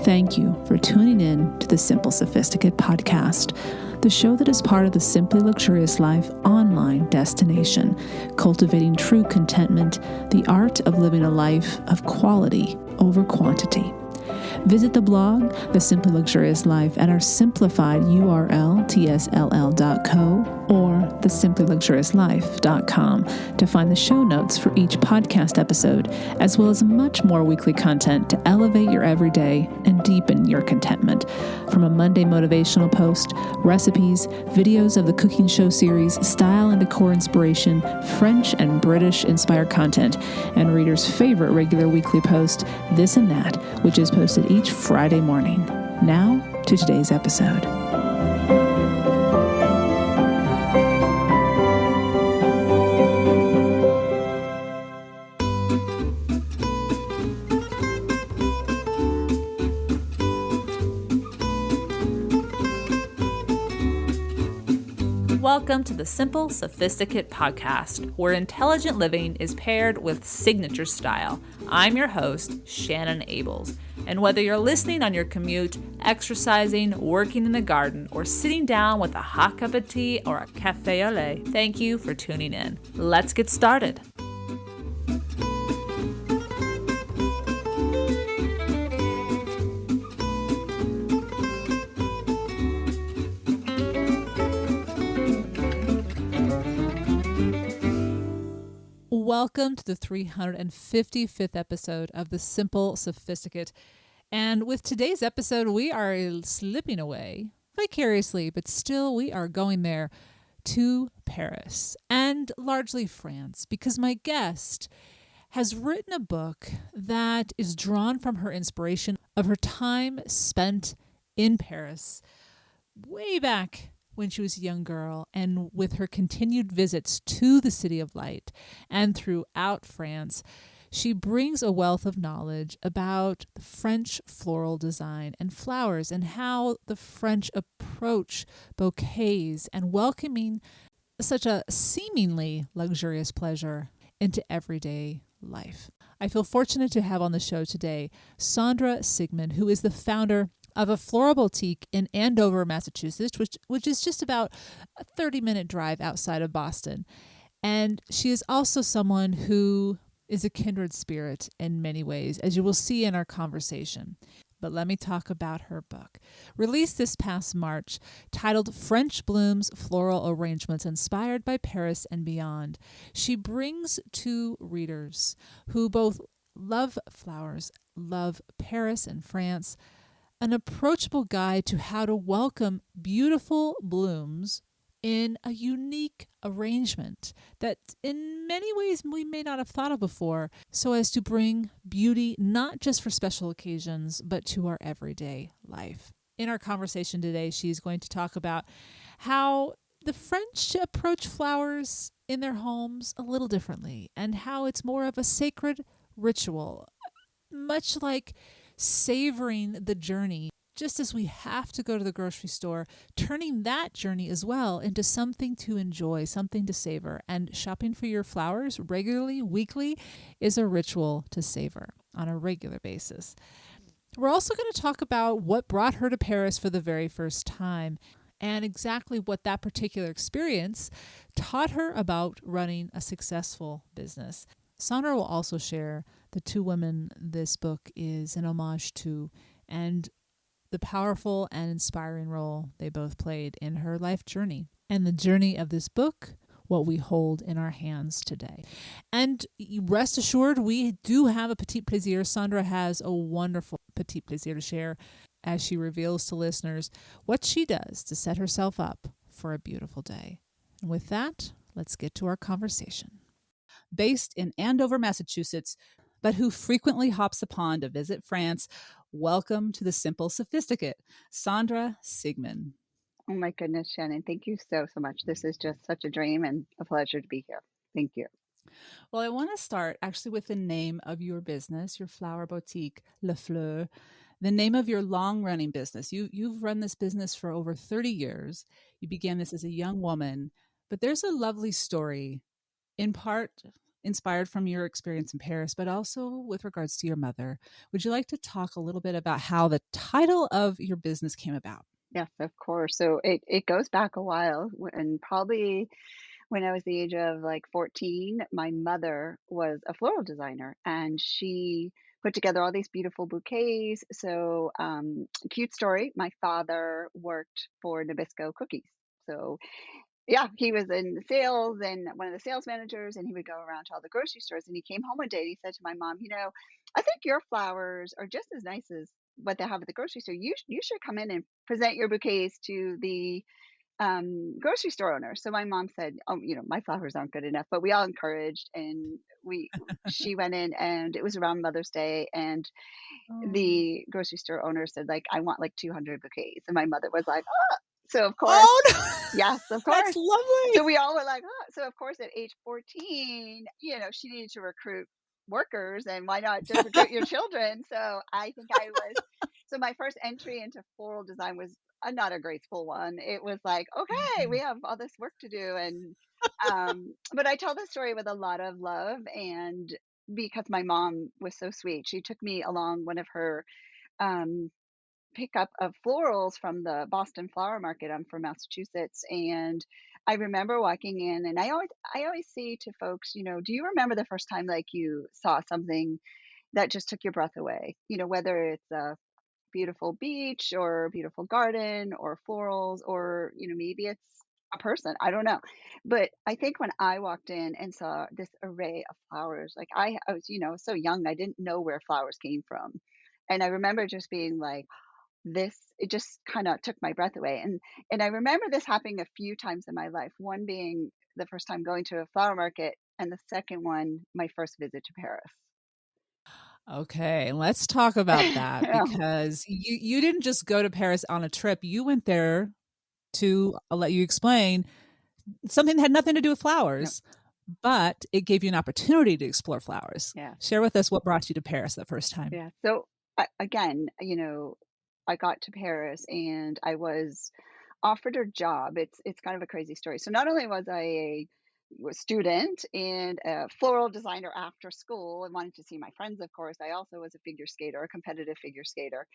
Thank you for tuning in to the Simple Sophisticate podcast, the show that is part of the Simply Luxurious Life online destination, cultivating true contentment, the art of living a life of quality over quantity. Visit the blog, The Simply Luxurious Life, at our simplified URL, tsll.co or thesimplyluxuriouslife.com to find the show notes for each podcast episode, as well as much more weekly content to elevate your everyday and deepen your contentment. From a Monday motivational post, recipes, videos of the cooking show series, style and decor inspiration, French and British inspired content, and readers' favorite regular weekly post, This and That, which is posted each Friday morning. Now to today's episode. Welcome to the Simple Sophisticate podcast, where intelligent living is paired with signature style. I'm your host, Shannon Ables. And whether you're listening on your commute, exercising, working in the garden, or sitting down with a hot cup of tea or a café au lait, thank you for tuning in. Let's get started. Welcome to the 355th episode of The Simple Sophisticate. And with today's episode, we are slipping away vicariously, but still we are going there to Paris and largely France, because my guest has written a book that is drawn from her inspiration of her time spent in Paris way back when she was a young girl, and with her continued visits to the City of Light and throughout France, she brings a wealth of knowledge about French floral design and flowers and how the French approach bouquets and welcoming such a seemingly luxurious pleasure into everyday life. I feel fortunate to have on the show today Sandra Sigman, who is the founder of a floral boutique in Andover, Massachusetts, which is just about a 30-minute drive outside of Boston. And she is also someone who is a kindred spirit in many ways, as you will see in our conversation. But let me talk about her book. Released this past March, titled French Blooms, Floral Arrangements, Inspired by Paris and Beyond, she brings to readers who both love flowers, love Paris and France, an approachable guide to how to welcome beautiful blooms in a unique arrangement that in many ways we may not have thought of before, so as to bring beauty not just for special occasions, but to our everyday life. In our conversation today, she's going to talk about how the French approach flowers in their homes a little differently, and how it's more of a sacred ritual, much like savoring the journey, just as we have to go to the grocery store, turning that journey as well into something to enjoy, something to savor. And shopping for your flowers regularly, weekly, is a ritual to savor on a regular basis. We're also going to talk about what brought her to Paris for the very first time, and exactly what that particular experience taught her about running a successful business. Sandra will also share the two women this book is an homage to, and the powerful and inspiring role they both played in her life journey, and the journey of this book, what we hold in our hands today. And rest assured, we do have a petit plaisir. Sandra has a wonderful petit plaisir to share as she reveals to listeners what she does to set herself up for a beautiful day. And with that, let's get to our conversation. Based in Andover, Massachusetts, but who frequently hops the pond to visit France, welcome to the Simple Sophisticate, Sandra Sigman. Oh my goodness, Shannon, thank you so much. This is just such a dream and a pleasure to be here. Thank you. Well, I want to start actually with the name of your business, your flower boutique, Les Fleurs, the name of your long-running business. You've run this business for over 30 years. You began this as a young woman, but there's a lovely story, in part inspired from your experience in Paris, but also with regards to your mother. Would you like to talk a little bit about how the title of your business came about? Yes, of course. So it goes back a while, and probably when I was the age of like 14, my mother was a floral designer, and she put together all these beautiful bouquets. So, cute story. My father worked for Nabisco Cookies. So yeah, he was in sales and one of the sales managers, and he would go around to all the grocery stores. And he came home one day and he said to my mom, I think your flowers are just as nice as what they have at the grocery store. You should come in and present your bouquets to the grocery store owner. So my mom said, "Oh, my flowers aren't good enough," but we all encouraged, and she went in, and it was around Mother's Day, and Oh. the grocery store owner said, like, "I want like 200 bouquets," and my mother was like, "Oh," so of course, Oh, no. yes, of That's course. So lovely. we all were like, "Oh," so of course at age 14, she needed to recruit workers, and why not just recruit your children? So I think so my first entry into floral design was not a graceful one. It was like, okay, we Okay. have all this work to do, and but I tell the story with a lot of love, and because my mom was so sweet, she took me along one of her um pickup of florals from the Boston Flower Market. I'm from Massachusetts, and I remember walking in, and I always say to folks, do you remember the first time like you saw something that just took your breath away? Whether it's a beautiful beach or a beautiful garden or florals, or maybe it's a person, I don't know. But I think when I walked in and saw this array of flowers, like I was, so young, I didn't know where flowers came from. And I remember just being like, this it just kind of took my breath away. And I remember this happening a few times in my life, one being the first time going to a flower market, and the second one my first visit to Paris. Okay, let's talk about that Oh, because you didn't just go to Paris on a trip. You went there to, I'll let you explain, something that had nothing to do with no, flowers, but it gave you an opportunity to explore flowers. yeah, Share with us what brought you to Paris the first time. yeah. So again, I got to Paris and I was offered a job. It's kind of a crazy story. So not only was I a student and a floral designer after school and wanted to see my friends, of course, I also was a figure skater, a competitive figure skater.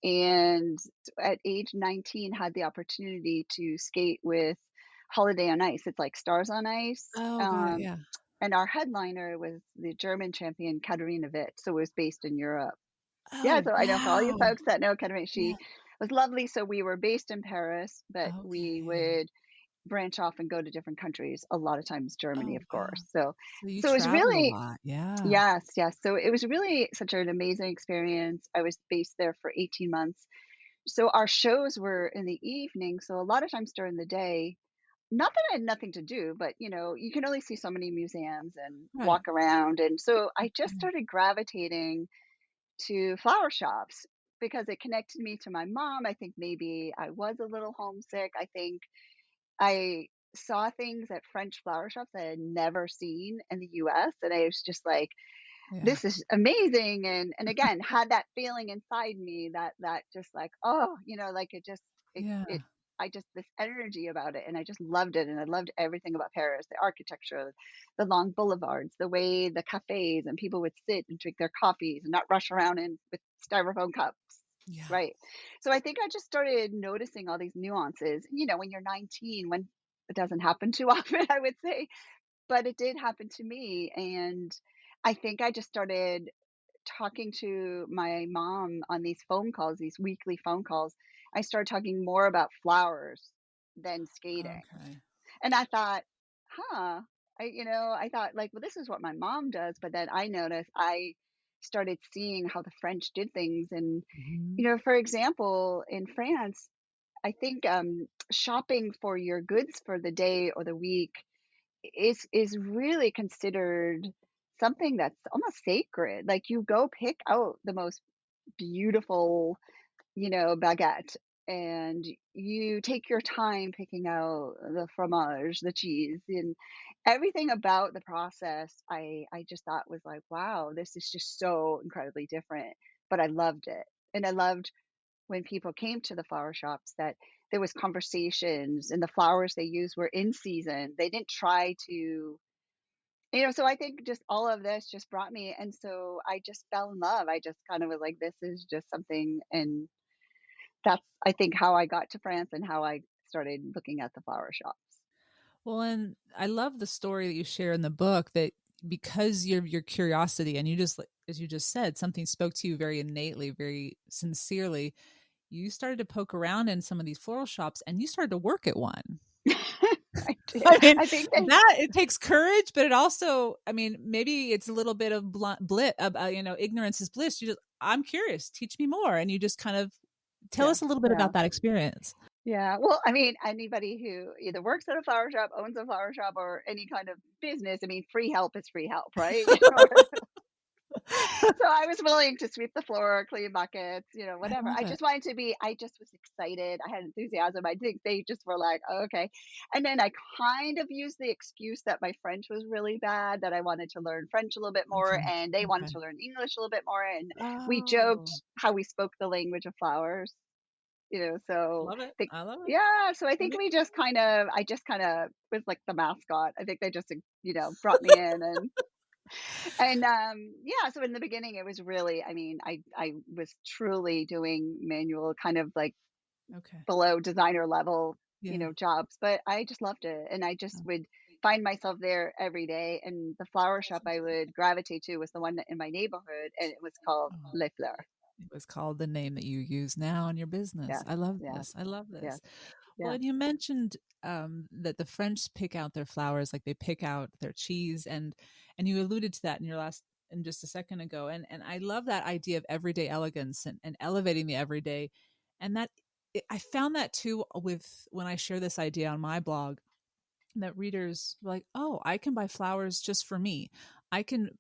And at age 19 had the opportunity to skate with Holiday on Ice. It's like Stars on Ice. Oh, got it. Yeah. And our headliner was the German champion Katharina Witt, so it was based in Europe. Yeah, Oh, so I know for all you wow. folks that know Katerina, Yeah. she was lovely. So we were based in Paris, but we Okay. would branch off and go to different countries, a lot of times Germany, Oh, of wow. course. So So you so it was traveled a really, lot. Yeah. yes, yes. So it was really such an amazing experience. I was based there for 18 months. So our shows were in the evening. So a lot of times during the day, not that I had nothing to do, but you can only see so many museums and Right. walk around. And so I just Mhm. started gravitating to flower shops because it connected me to my mom. I think maybe I was a little homesick. I think I saw things at French flower shops I had never seen in the US, and I was just like, Yeah. this is amazing. And again, had that feeling inside me that just like, oh, like it Yeah. I just this energy about it, and I just loved it, and I loved everything about Paris, the architecture, the long boulevards, the way the cafes and people would sit and drink their coffees and not rush around in with styrofoam cups. Yeah. Right. So I think I just started noticing all these nuances, when you're 19, when it doesn't happen too often, I would say, but it did happen to me. And I think I just started talking to my mom on these phone calls, these weekly phone calls. I started talking more about flowers than skating. Okay. And I thought, huh, I thought like, well, this is what my mom does. But then I noticed I started seeing how the French did things. And, Mhm. for example, in France, I think shopping for your goods for the day or the week is really considered something that's almost sacred. Like you go pick out the most beautiful, baguette, and you take your time picking out the fromage, the cheese, and everything about the process. I just thought was like, wow, this is just so incredibly different. But I loved it, and I loved when people came to the flower shops that there was conversations and the flowers they used were in season. They didn't try to So I think just all of this just brought me, and so I just fell in love. I just kind of was like, this is just something, and that's, I think, how I got to France and how I started looking at the flower shops. Well, and I love the story that you share in the book that because your curiosity and you just as you just said, something spoke to you very innately, very sincerely. You started to poke around in some of these floral shops and you started to work at one. I did. I mean, I think that, that it takes courage, but it also, I mean, maybe it's a little bit of ignorance is bliss. You just, I'm curious, teach me more. And you just kind of tell yeah, us a little bit yeah. about that experience. Yeah. Well, I mean, anybody who either works at a flower shop, owns a flower shop, or any kind of business, I mean, free help is free help, right? So I was willing to sweep the floor, clean buckets, I whatever. love it. I just was excited. I had enthusiasm. I think they just were like, oh, okay. And then I kind of used the excuse that my French was really bad, that I wanted to learn French a little bit more, Okay. and they wanted Okay. to learn English a little bit more. And we joked Oh, how we spoke the language of flowers, so love it. think, I love it. yeah, so I think Me- I just kind of was like the mascot. I think they just, brought me in, and yeah, so in the beginning it was really, I mean, I was truly doing manual, kind of like Okay. below designer level, Yeah. jobs, but I just loved it, and I just Oh, would find myself there every day. And the flower that's shop I would gravitate to was the one in my neighborhood, and it was called oh, Les Fleurs. it was called the name that you use now in your business. Yes, I love yes, this. I love yes, this. Well, yeah, and you mentioned that the French pick out their flowers like they pick out their cheese, and you alluded to that in your last in just a second ago. And I love that idea of everyday elegance and elevating the everyday. And that I found that too with when I share this idea on my blog that readers were like, oh, I can buy flowers just for me. I can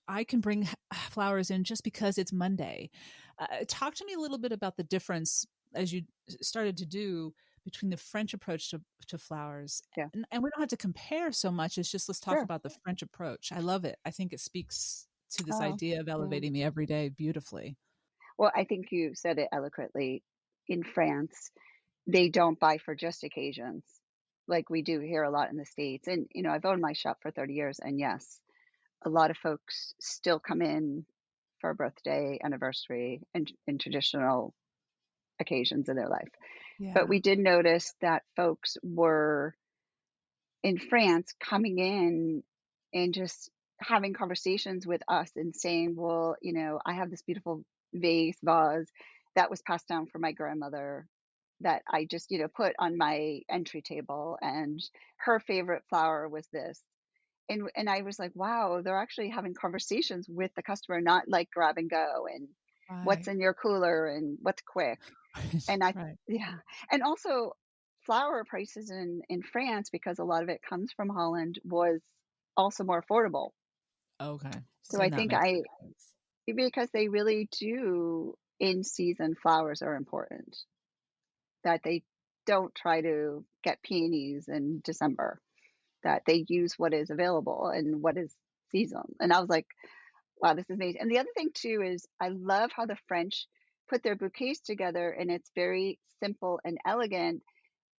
I can bring flowers in just because it's Monday. Talk to me a little bit about the difference as you started to do between the French approach to flowers. yeah. And we don't have to compare so much. It's just let's talk Sure. about the French approach. I love it. I think it speaks to this Oh, idea of yeah. elevating the everyday beautifully. Well, I think you said it eloquently. In France, they don't buy for just occasions like we do here a lot in the States. And, I've owned my shop for 30 years. And yes, a lot of folks still come in for a birthday, anniversary, and traditional occasions in their life. But Yeah. we did notice that folks were in France coming in and just having conversations with us and saying, well, I have this beautiful vase that was passed down from my grandmother that I just, put on my entry table, and her favorite flower was this. And I was like, wow, they're actually having conversations with the customer, not like grab and go and what's Right. in your cooler and what's quick. And I Right. yeah, and also flower prices in France, because a lot of it comes from Holland, was also more affordable. Okay. So So I that think makes a I difference. because they really do, in season flowers are important, that they don't try to get peonies in December, that they use what is available and what is seasonal. And I was like, wow, this is amazing. And the other thing too is I love how the French put their bouquets together, and it's very simple and elegant.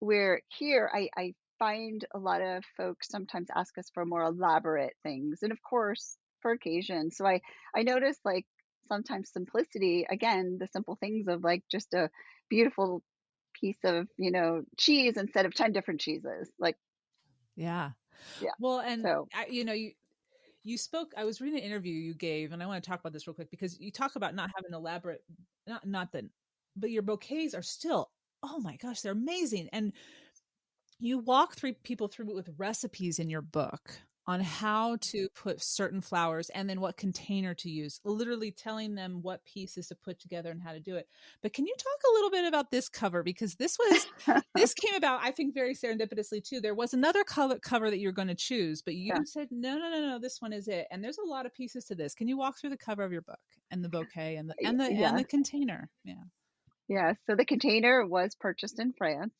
Where here, I find a lot of folks sometimes ask us for more elaborate things, and of course, for occasion. So I notice, like, sometimes simplicity, again, the simple things of like just a beautiful piece of, cheese instead of 10 different cheeses. Like, Yeah. yeah. Well, and So, you spoke. I was reading an interview you gave, and I want to talk about this real quick because you talk about not having elaborate, not that, but your bouquets are still. Oh my gosh, they're amazing, and you walk through people through it with recipes in your book on how to put certain flowers and then what container to use, literally telling them what pieces to put together and how to do it. But can you talk a little bit about this cover? Because this came about, I think, very serendipitously too. There was another cover that you're going to choose, but you yeah. said, no, no, no, no, this one is it. And there's a lot of pieces to this. Can you walk through the cover of your book and the bouquet and Yeah. the container? Yeah. Yeah. So the container was purchased in France,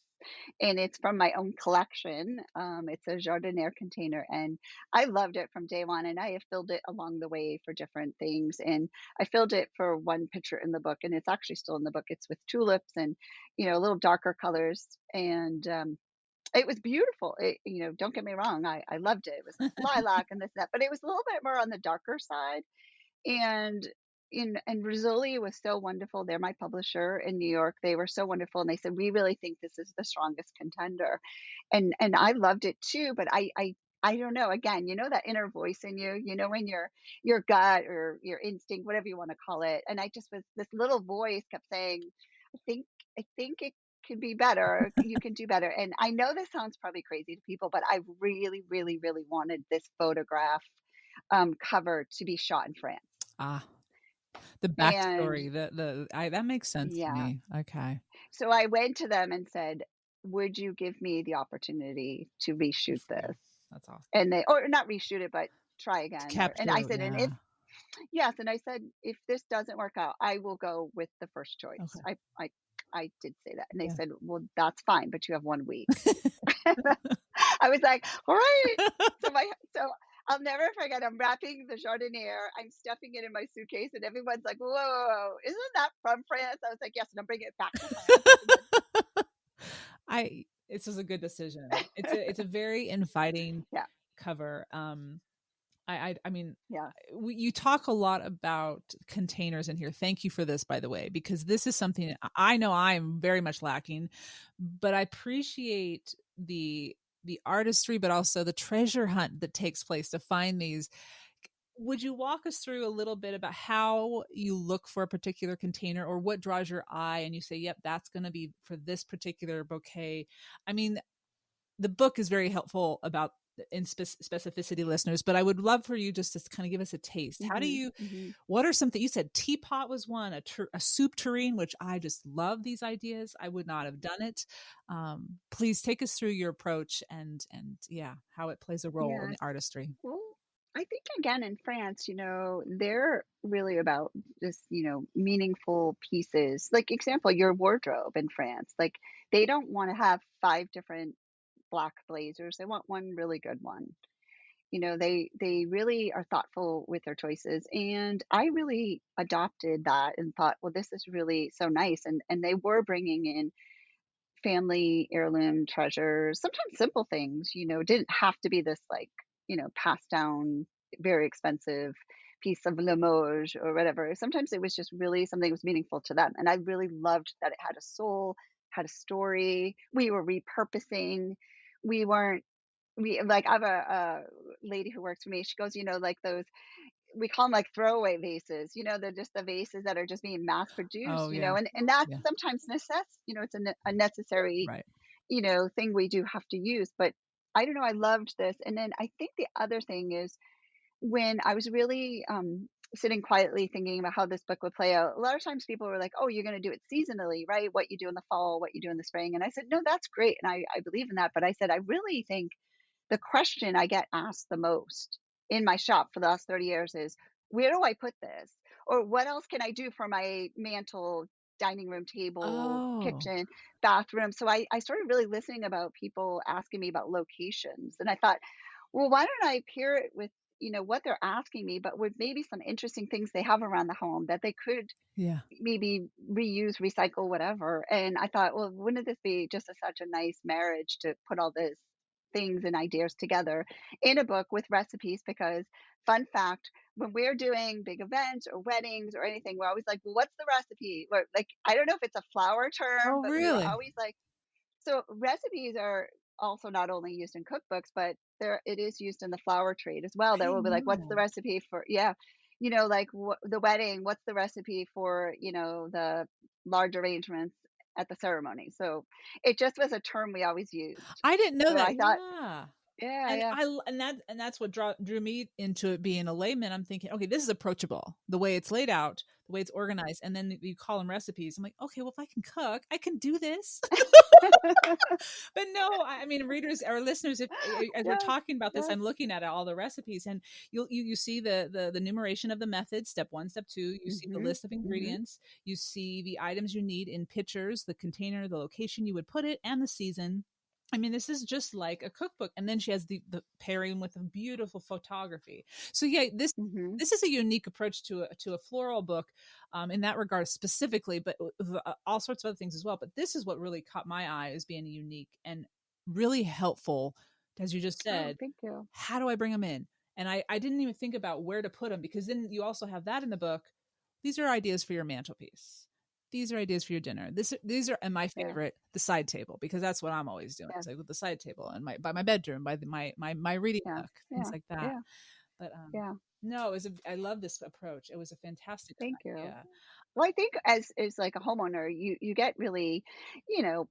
and it's from my own collection. It's a jardiniere container, and I loved it from day one. And I have filled it along the way for different things. And I filled it for one picture in the book, and it's actually still in the book. It's with tulips and, a little darker colors. And It was beautiful. Don't get me wrong. I loved it. It was lilac and this and that, but it was a little bit more on the darker side. And and Rizzoli was so wonderful. They're my publisher in New York. They were so wonderful, and they said we really think this is the strongest contender, and I loved it too. But I don't know. Again, that inner voice in you. When your gut or your instinct, whatever you want to call it. And I just was this little voice kept saying, I think I think it could be better. You can do better. And I know this sounds probably crazy to people, but I really, really, really wanted this photograph cover to be shot in France. Ah, the And backstory, that makes sense to yeah, me. Okay. so I went to them and said, "Would you give me the opportunity to reshoot Yeah, this?" that's awesome. And they, or not reshoot it, but try To again. And I capture, said, and if, yeah. yes, and I said, if this doesn't work out, I will go with the first choice. Okay. I did say that, and they Yeah. said, well, that's fine, but you have 1 week. I was like, all right. So I'll never forget. I'm wrapping the jardiniere. I'm stuffing it in my suitcase, and everyone's like, "Whoa, isn't that from France?" I was like, "Yes," and I'm bringing it back to France. This is a good decision. It's a very inviting Yeah, cover. I mean, yeah. you talk a lot about containers in here. Thank you for this, by the way, because this is something I know I'm very much lacking, but I appreciate the artistry, but also the treasure hunt that takes place to find these. Would you walk us through a little bit about how you look for a particular container or what draws your eye and you say, yep, that's going to be for this particular bouquet? I mean, the book is very helpful about in specificity, listeners, but I would love for you just to kind of give us a taste. How do Hmm. you, Hmm. what are something you said? Teapot was one, a soup tureen, which I just love these ideas. I would not have done it. Please take us through your approach and yeah, how it plays a role in Yes. the artistry. Well, I think again in France, they're really about this, meaningful pieces. Like example, your wardrobe in France. Like they don't want to have five different black blazers. They want one really good one. They really are thoughtful with their choices, and I really adopted that and thought, well, this is really so nice. And they were bringing in family heirloom treasures, sometimes simple things. It didn't have to be this like, passed down, very expensive piece of Limoges or whatever. Sometimes it was just really something that was meaningful to them. And I really loved that it had a soul, had a story. We were repurposing. We weren't, we like, I have a lady who works for me. She goes, like those, we call them like throwaway vases. They're just the vases that are just being mass produced. Oh yeah. And that's Yeah. sometimes it's a necessary, Right. thing we do have to use. But I don't know, I loved this. And then I think the other thing is when I was really sitting quietly thinking about how this book would play out, a lot of times people were like, oh, you're going to do it seasonally, right? What you do in the fall, what you do in the spring. And I said, no, that's great. And I believe in that. But I said, I really think the question I get asked the most in my shop for the last 30 years is, where do I put this? Or what else can I do for my mantle, dining room table, Oh. kitchen, bathroom? So I started really listening about people asking me about locations. And I thought, well, why don't I pair it with, what they're asking me, but with maybe some interesting things they have around the home that they could Yeah. maybe reuse, recycle, whatever. And I thought, well, wouldn't this be just such a nice marriage to put all these things and ideas together in a book with recipes? Because, fun fact, when we're doing big events or weddings or anything, we're always like, well, what's the recipe? Or like, I don't know if it's a flower term, Oh but we were really? always like, so recipes are also not only used in cookbooks, but it is used in the flower trade as well. I There will didn't be like, know what's the that. recipe for, yeah, like the wedding, what's the recipe for, the large arrangements at the ceremony. So it just was a term we always used. I didn't know So that. I thought, Yeah. yeah, And yeah. that's what drew me into it being a layman. I'm thinking, okay, this is approachable. The way it's laid out, the way it's organized, and then you call them recipes. I'm like, okay, well, if I can cook, I can do this. But no, I mean, readers or listeners, if as we're Yes, talking about this, yes. I'm looking at all the recipes, and you see the enumeration of the methods, step one, step two. You see the Hmm. list of Hmm. ingredients. You see the items you need in pictures, the container, the location you would put it, and the season. I mean, this is just like a cookbook. And then she has the pairing with a beautiful photography. So yeah, Hmm. this is a unique approach to a floral book in that regard specifically, but all sorts of other things as well. But this is what really caught my eye as being unique. And really helpful, as you just Oh, said. thank you. How do I bring them in? And I didn't even think about where to put them, because then you also have that in the book. These are ideas for your mantelpiece. These are ideas for your dinner. These are, and my Yeah. favorite, the side table, because that's what I'm always doing. Yeah. It's like with the side table and by my bedroom, by my reading Yeah. nook, things Yeah. like that. Yeah. But Yeah. no, I love this approach. It was a fantastic Thank you. idea. Well, I think as like a homeowner, you get really, you know,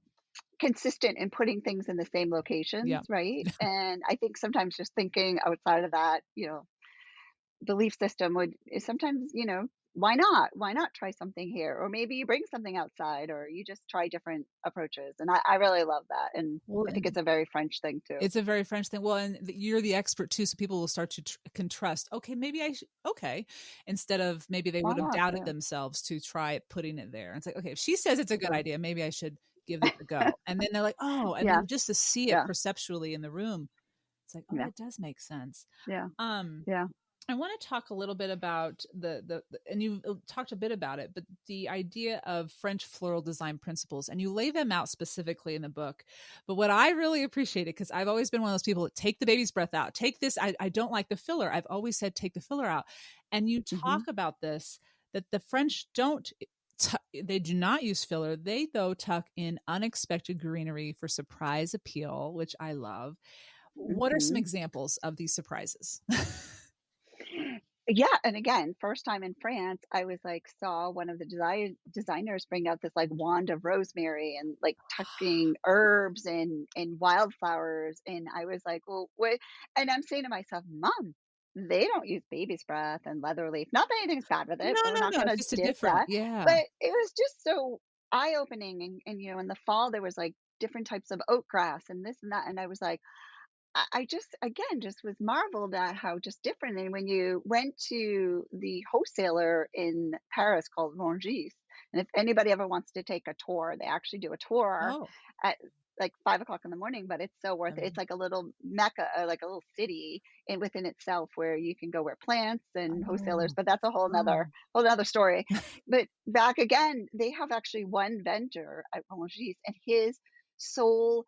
consistent in putting things in the same Yeah. locations, right? And I think sometimes just thinking outside of that, belief system would is sometimes, why not? Why not try something here? Or maybe you bring something outside or you just try different approaches. And I really love that. And Well, I think and it's a very French thing too. it's a very French thing. Well, and you're the expert too, so people will start to can trust. Okay, maybe I should. Okay, instead of maybe they Why would have not? doubted Yeah. themselves to try putting it there. And it's like, okay, if she says it's a good Yeah. idea, maybe I should give this a go. And then they're like, oh, and Yeah. then just to see it Yeah. perceptually in the room, it's like, oh, Yeah. it does make sense. Yeah. Um, Yeah. I want to talk a little bit about and you talked a bit about it, but the idea of French floral design principles, and you lay them out specifically in the book. But what I really appreciated, because I've always been one of those people that take the baby's breath out, take this, I don't like the filler. I've always said, take the filler out. And you talk Hmm. about this, that the French don't, they do not use filler. They, though, tuck in unexpected greenery for surprise appeal, which I love. What are some Hmm. examples of these surprises? Yeah, and again, first time in France, I was like, saw one of the designers bring out this like wand of rosemary and like tucking herbs and wildflowers, and I was like, well, what? And I'm saying to myself, Mom, they don't use baby's breath and leather leaf. Not that anything's bad with it. No, We're no, not no, going it's to just a diss different that, yeah. but it was just so eye opening, and in the fall there was like different types of oat grass and this and that, and I was like. I just again just was marveled at how just different. And when you went to the wholesaler in Paris called Rungis, and if anybody ever wants to take a tour, they actually do a tour Oh, at like 5 o'clock in the morning, but it's so worth it. It's um, like a little mecca, like a little city in within itself where you can go where plants and wholesalers, oh, but that's a oh. whole nother story. But back again, they have actually one vendor at Rungis, and his sole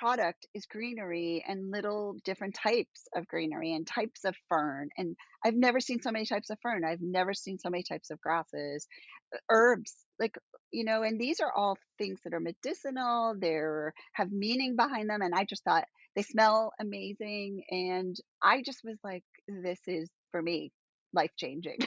product is greenery and little different types of greenery and types of fern. And I've never seen so many types of fern. I've never seen so many types of grasses, herbs, like, and these are all things that are medicinal. They're have meaning behind them. And I just thought they smell amazing. And I just was like, this is for me life changing.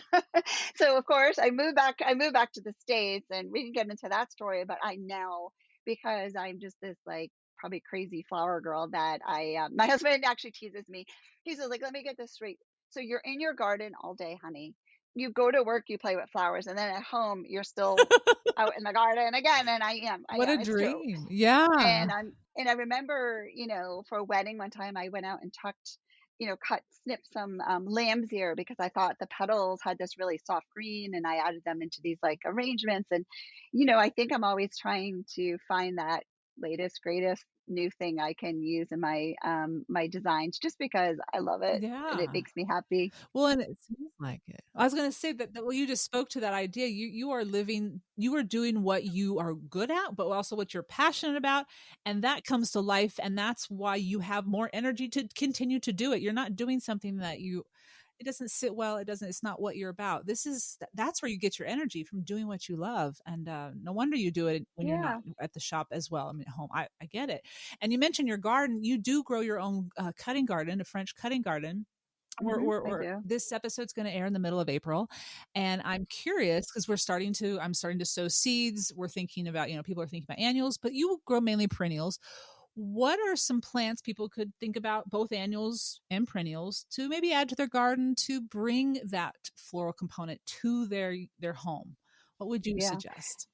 So of course I moved back to the States, and we can get into that story, but I know because I'm just this like probably crazy flower girl that my husband actually teases me. He says like, let me get this straight. So you're in your garden all day, honey. You go to work, you play with flowers, and then at home you're still out in the garden again. And I What a am. It's true. dream. Yeah. And I remember, for a wedding one time, I went out and snipped some lamb's ear because I thought the petals had this really soft green, and I added them into these like arrangements. And, I think I'm always trying to find that latest, greatest new thing I can use in my designs just because I love it and it Yeah. makes me happy. Well, and it seems like it. I was gonna say that well, you just spoke to that idea. You are living, you are doing what you are good at, but also what you're passionate about, and that comes to life, and that's why you have more energy to continue to do it. You're not doing something that it doesn't sit well. It's not what you're about. That's where you get your energy from doing what you love, and no wonder you do it when you're not Yeah. at the shop as well. I mean, at home. I get it. And you mentioned your garden. You do grow your own cutting garden, a French cutting garden. I We're do. this episode's going to air in the middle of April, and I'm curious because I'm starting to sow seeds. We're thinking about, people are thinking about annuals, but you grow mainly perennials. What are some plants people could think about, both annuals and perennials, to maybe add to their garden to bring that floral component to their home? What would you Yeah. suggest?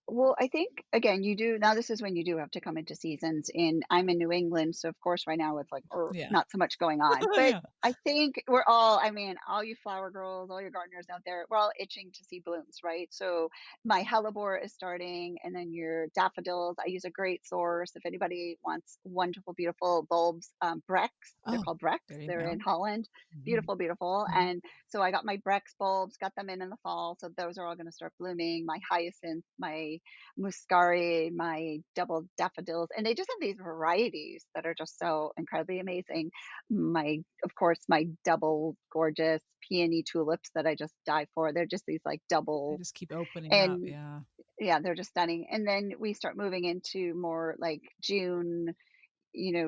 Well, I think again, you do now. This is when you do have to come into seasons. And I'm in New England, so of course, right now it's like Yeah. not so much going on. But Yeah. I think we're all, I mean, all you flower girls, all your gardeners out there, we're all itching to see blooms, right? So my hellebore is starting, and then your daffodils. I use a great source if anybody wants wonderful, beautiful bulbs. Brex, they're Oh, called Brex. there you They're go. in Holland. Mhm. Beautiful, beautiful. Mhm. And so I got my Brex bulbs, got them in the fall. So those are all going to start blooming. My hyacinth, my my muscari, my double daffodils, and they just have these varieties that are just so incredibly amazing. Of course, my double gorgeous peony tulips that I just die for. They're just these like They double, just keep opening up. and Yeah. yeah, they're just stunning. And then we start moving into more like June,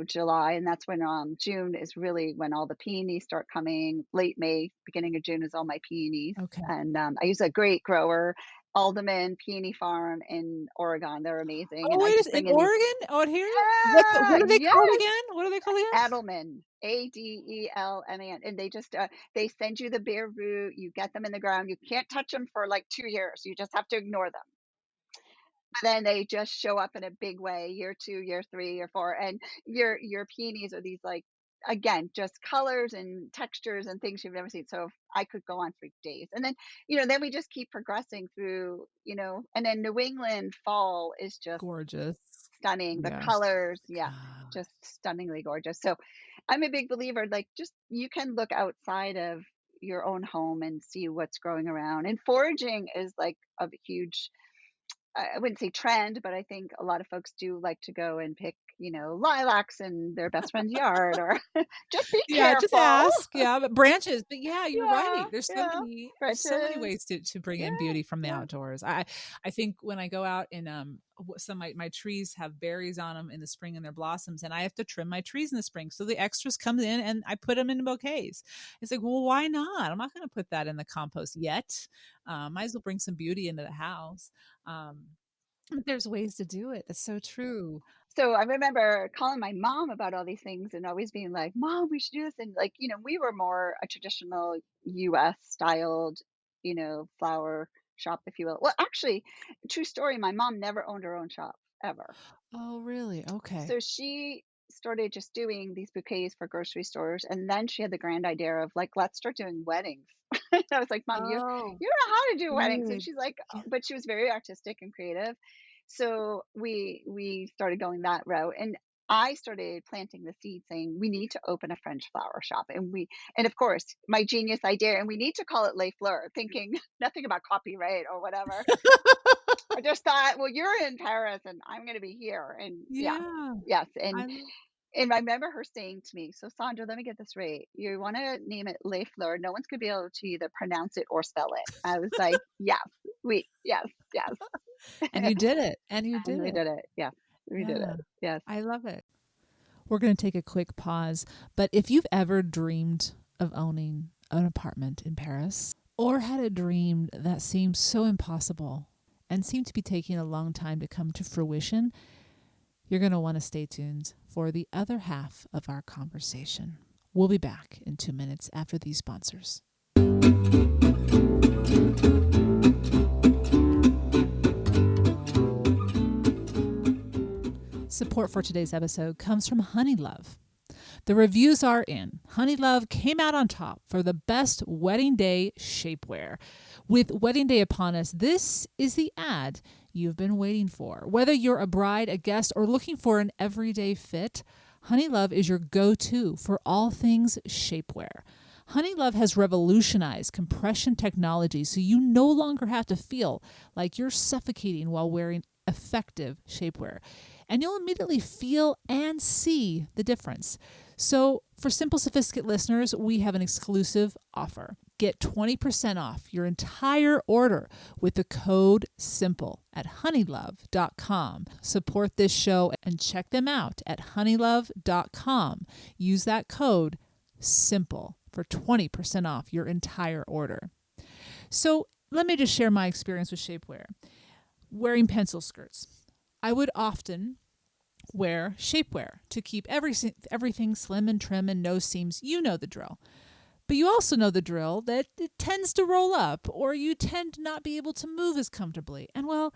July, and that's when June is really when all the peonies start coming. Late May, beginning of June is all my peonies. Okay. And I use a great grower, Alderman Peony Farm in Oregon. They're amazing. Oh, And I wait, just in bring in these, Oregon? Out here? What yeah, are they called yes, again? What are they called again? Adelman, Adelman. And they just they send you the bare root. You get them in the ground. You can't touch them for like 2 years. You just have to ignore them. Then they just show up in a big way year 2, year 3, year 4, and your peonies are these, like, again, just colors and textures and things you've never seen. So I could go on for days. And then, then we just keep progressing through, and then New England fall is just Gorgeous. stunning. The Yes. colors, yeah, God. just stunningly gorgeous. So I'm a big believer, like, just you can look outside of your own home and see what's growing around. And foraging is like a huge, I wouldn't say trend, but I think a lot of folks do like to go and pick, lilacs in their best friend's yard, or just be Yeah, just careful. ask. Yeah, but branches. But yeah, you're Yeah, right. yeah. There's so many Branches. ways to bring Yeah, in beauty from the yeah. outdoors. I think when I go out and some of my trees have berries on them in the spring and their blossoms, and I have to trim my trees in the spring, so the extras come in and I put them in bouquets. It's like, well, why not? I'm not going to put that in the compost yet. Might as well bring some beauty into the house. Um, but there's ways to do it. That's so true. So I remember calling my mom about all these things and always being like, "Mom, we should do this." And like, we were more a traditional US styled, flower shop, if you will. Well, actually, true story, my mom never owned her own shop ever. Oh, really? Okay. So she started just doing these bouquets for grocery stores, and then she had the grand idea of like, let's start doing weddings. And I was like, Mom, Oh, you know how to do weddings. And good. she's like, Yeah. but she was very artistic and creative. So we started going that route. And I started planting the seed saying we need to open a French flower shop. And of course my genius idea, and we need to call it Les Fleurs, thinking nothing about copyright or whatever. I just thought, well, you're in Paris and I'm going to be here. And yeah, Yeah. yes. I And I remember her saying to me, "So Sandra, let me get this right. You want to name it Les Fleurs. No one's going to be able to either pronounce it or spell it." I was like, "Yes, yes, yes." and you did it. And you And did we it. did it. Yes, we did Yeah. it. Yes. I love it. We're going to take a quick pause, but if you've ever dreamed of owning an apartment in Paris or had a dream that seemed so impossible and seemed to be taking a long time to come to fruition, you're going to want to stay tuned for the other half of our conversation. We'll be back in 2 minutes after these sponsors. Support for today's episode comes from Honeylove. The reviews are in. Honeylove came out on top for the best wedding day shapewear. With wedding day upon us, this is the ad you've been waiting for. Whether you're a bride, a guest, or looking for an everyday fit, Honeylove is your go-to for all things shapewear. Honeylove has revolutionized compression technology so you no longer have to feel like you're suffocating while wearing effective shapewear. And you'll immediately feel and see the difference. So for Simple Sophisticate listeners, we have an exclusive offer. Get 20% off your entire order with the code SIMPLE at honeylove.com. Support this show and check them out at honeylove.com. Use that code SIMPLE for 20% off your entire order. So let me just share my experience with shapewear. Wearing pencil skirts. I would often wear shapewear to keep everything slim and trim and no seams. You know the drill. But you also know the drill that it tends to roll up or you tend to not be able to move as comfortably. And well,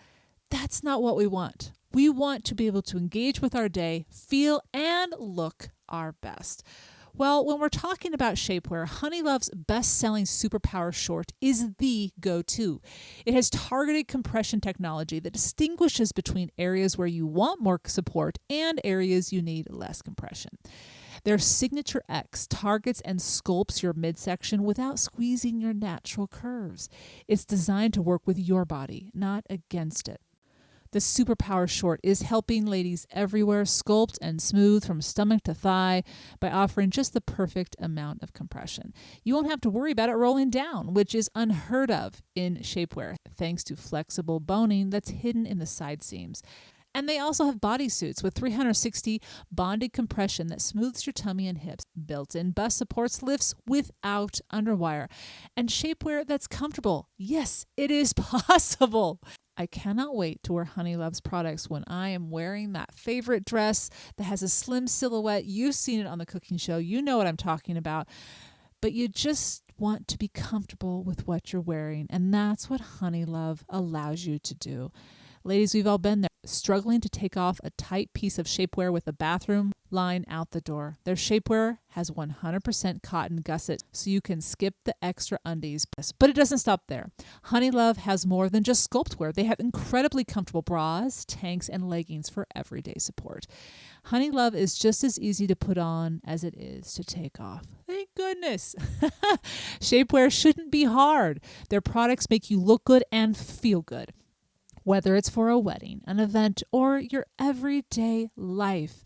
that's not what we want. We want to be able to engage with our day, feel and look our best. Well, when we're talking about shapewear, Honeylove's best-selling Superpower Short is the go-to. It has targeted compression technology that distinguishes between areas where you want more support and areas you need less compression. Their Signature X targets and sculpts your midsection without squeezing your natural curves. It's designed to work with your body, not against it. The Superpower Short is helping ladies everywhere sculpt and smooth from stomach to thigh by offering just the perfect amount of compression. You won't have to worry about it rolling down, which is unheard of in shapewear, thanks to flexible boning that's hidden in the side seams. And they also have bodysuits with 360 bonded compression that smooths your tummy and hips. Built-in bust supports lifts without underwire. And shapewear that's comfortable. Yes, it is possible. I cannot wait to wear Honey Love's products when I am wearing that favorite dress that has a slim silhouette. You've seen it on the cooking show. You know what I'm talking about. But you just want to be comfortable with what you're wearing. And that's what Honey Love allows you to do. Ladies, we've all been there, struggling to take off a tight piece of shapewear with a bathroom line out the door. Their shapewear has 100% cotton gusset, so you can skip the extra undies. But it doesn't stop there. Honey Love has more than just sculptwear. They have incredibly comfortable bras, tanks, and leggings for everyday support. Honey Love is just as easy to put on as it is to take off. Thank goodness. Shapewear shouldn't be hard. Their products make you look good and feel good. Whether it's for a wedding, an event, or your everyday life,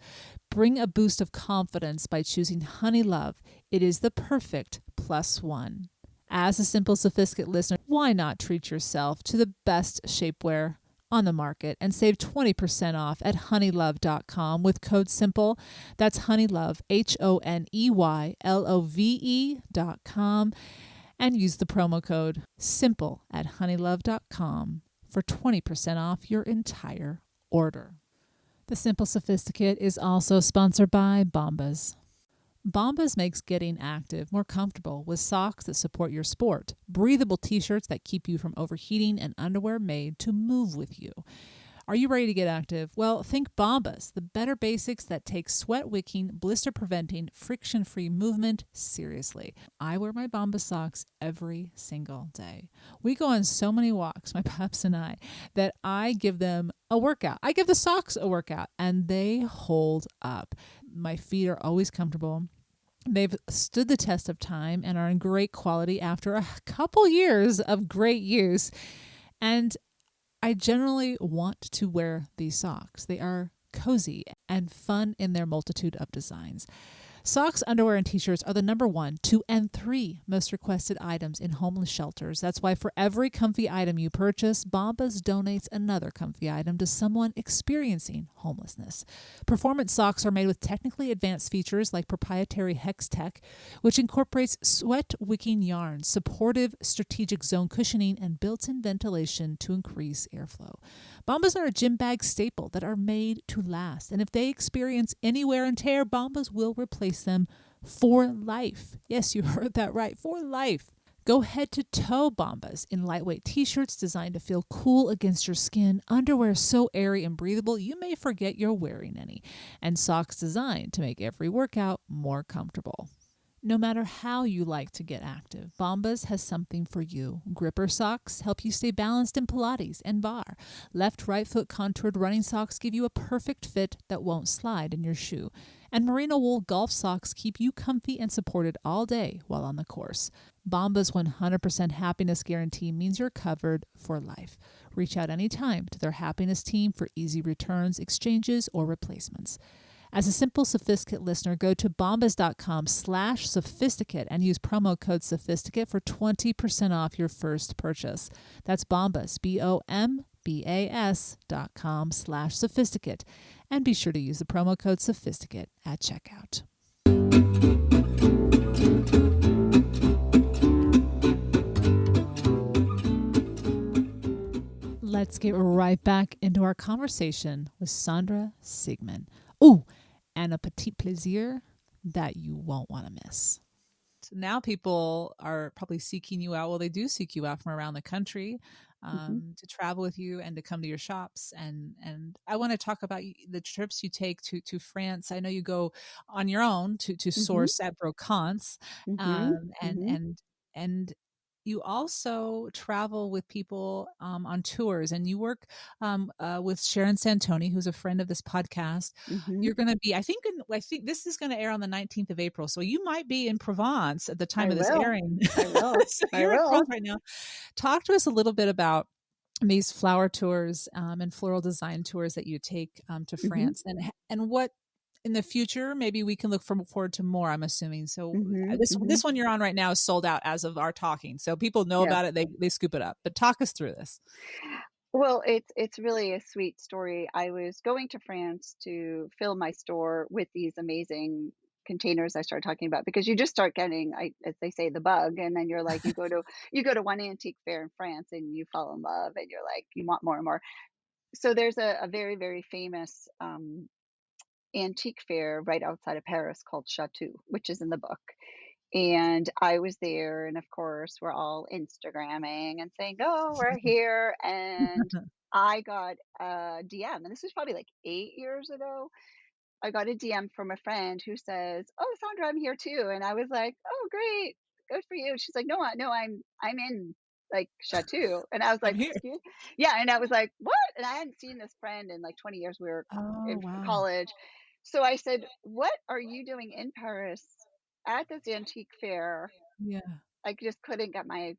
bring a boost of confidence by choosing Honey Love. It is the perfect +1. As a Simple Sophisticate listener, why not treat yourself to the best shapewear on the market and save 20% off at honeylove.com with code SIMPLE. That's honeylove, HONEYLOVE.com, and use the promo code SIMPLE at honeylove.com. for 20% off your entire order. The Simple Sophisticate is also sponsored by Bombas. Bombas makes getting active more comfortable with socks that support your sport, breathable t-shirts that keep you from overheating, and underwear made to move with you. Are you ready to get active? Well, think Bombas, the better basics that take sweat-wicking, blister-preventing, friction-free movement seriously. I wear my Bombas socks every single day. We go on so many walks, my pups and I, that I give them a workout. I give the socks a workout, and they hold up. My feet are always comfortable. They've stood the test of time and are in great quality after a couple years of great use. And I generally want to wear these socks. They are cozy and fun in their multitude of designs. Socks, underwear, and t-shirts are the number 1, 2, and 3 most requested items in homeless shelters. That's why for every comfy item you purchase, Bombas donates another comfy item to someone experiencing homelessness. Performance socks are made with technically advanced features like proprietary Hex Tech, which incorporates sweat-wicking yarns, supportive strategic zone cushioning, and built-in ventilation to increase airflow. Bombas are a gym bag staple that are made to last, and if they experience any wear and tear, Bombas will replace them for life. Yes, you heard that right, for life. Go head to toe Bombas in lightweight t-shirts designed to feel cool against your skin, underwear so airy and breathable you may forget you're wearing any, and socks designed to make every workout more comfortable. No matter how you like to get active, Bombas has something for you. Gripper socks help you stay balanced in Pilates and bar. Left-right foot contoured running socks give you a perfect fit that won't slide in your shoe. And merino wool golf socks keep you comfy and supported all day while on the course. Bombas 100% happiness guarantee means you're covered for life. Reach out anytime to their happiness team for easy returns, exchanges, or replacements. As a Simple Sophisticate listener, go to bombas.com/sophisticate and use promo code sophisticate for 20% off your first purchase. That's Bombas, BOMBAS.com/sophisticate. And be sure to use the promo code sophisticate at checkout. Let's get right back into our conversation with Sandra Sigman. Oh, and a petit plaisir that you won't want to miss. So now people are probably seeking you out. Well, they do seek you out from around the country to travel with you and to come to your shops. And I want to talk about the trips you take to France. I know you go on your own to source at brocantes, and you also travel with people on tours, and you work with Sharon Santoni, who's a friend of this podcast. You're going to be, I think this is going to air on the 19th of April. So you might be in Provence at the time of this airing. I will. So you're in Provence right now. Talk to us a little bit about these flower tours and floral design tours that you take to Hmm. France, and what in the future maybe we can look forward to more. I'm assuming so. Hmm. This Hmm. one you're on right now is sold out as of our talking, so people know Yes. about it. They scoop it up. But talk us through this. Well, it's really a sweet story. I was going to France to fill my store with these amazing containers I started talking about because you just start getting, as they say, the bug, and then you're like, you go to one antique fair in France and you fall in love, and you're like, you want more and more. So there's a very very famous antique fair right outside of Paris called Chateau, which is in the book. And I was there, and of course, we're all Instagramming and saying, "Oh, we're here." And I got a DM, and this was probably like 8 years ago. I got a DM from a friend who says, "Oh, Sandra, I'm here too." And I was like, "Oh, great, good for you." She's like, "No, no, I'm in like Chateau." And I was I'm like, here. "Excuse?" Yeah, and I was like, "What?" And I hadn't seen this friend in like 20 years. We were Oh in wow. college, so I said, "What are you doing in Paris at this antique fair?" Yeah. I just couldn't get my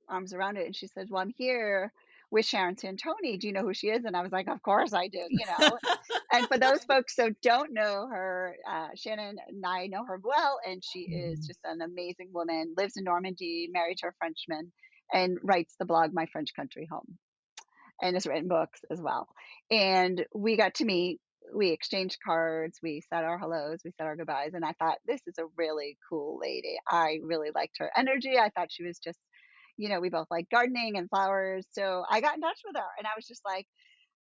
arms around it. And she said, "Well, I'm here with Sharon Santoni. Do you know who she is?" And I was like, "Of course I do, you know." And for those folks who don't know her, Shannon and I know her well, and she is Mhm. just an amazing woman, lives in Normandy, married to a Frenchman, and writes the blog My French Country Home, and has written books as well. And we got to meet, we exchanged cards, we said our hellos, we said our goodbyes. And I thought, this is a really cool lady. I really liked her energy. I thought she was just, we both like gardening and flowers. So I got in touch with her, and I was just like,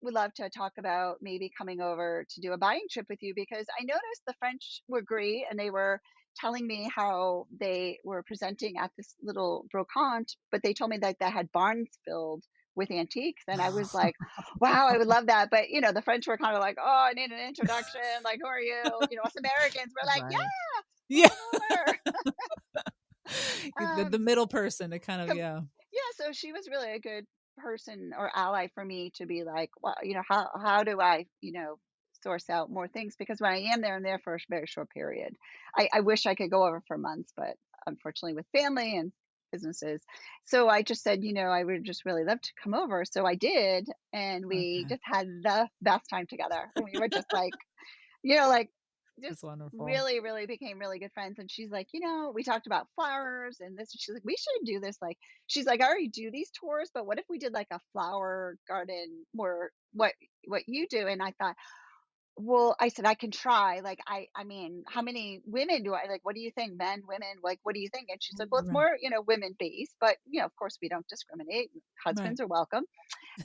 would love to talk about maybe coming over to do a buying trip with you, because I noticed the French were great and they were telling me how they were presenting at this little brocante, but they told me that they had barns filled with antiques. And I was like, wow, I would love that. But, the French were kind of like, oh, I need an introduction. Like, who are you? Us Americans were like, Right. yeah, Yeah. come over. The Um, middle person to kind of Com yeah. Yeah, so she was really a good person or ally for me to be like, well, how do I, source out more things? Because when I am there, I'm there for a very short period. I wish I could go over for months, but unfortunately with family and businesses. So I just said, I would just really love to come over. So I did, and we Okay. just had the best time together. And we were just like, like just That's wonderful. really, really became really good friends. And she's like, we talked about flowers and this. She's like, we should do this. Like, she's like, I already do these tours, but what if we did like a flower garden, more what you do? And I thought, well, I said I can try. Like, I mean, how many women do I like? What do you think, men, women? Like, what do you think? And she's like, well, it's Right. more, women based, but of course we don't discriminate. Right. Husbands are welcome.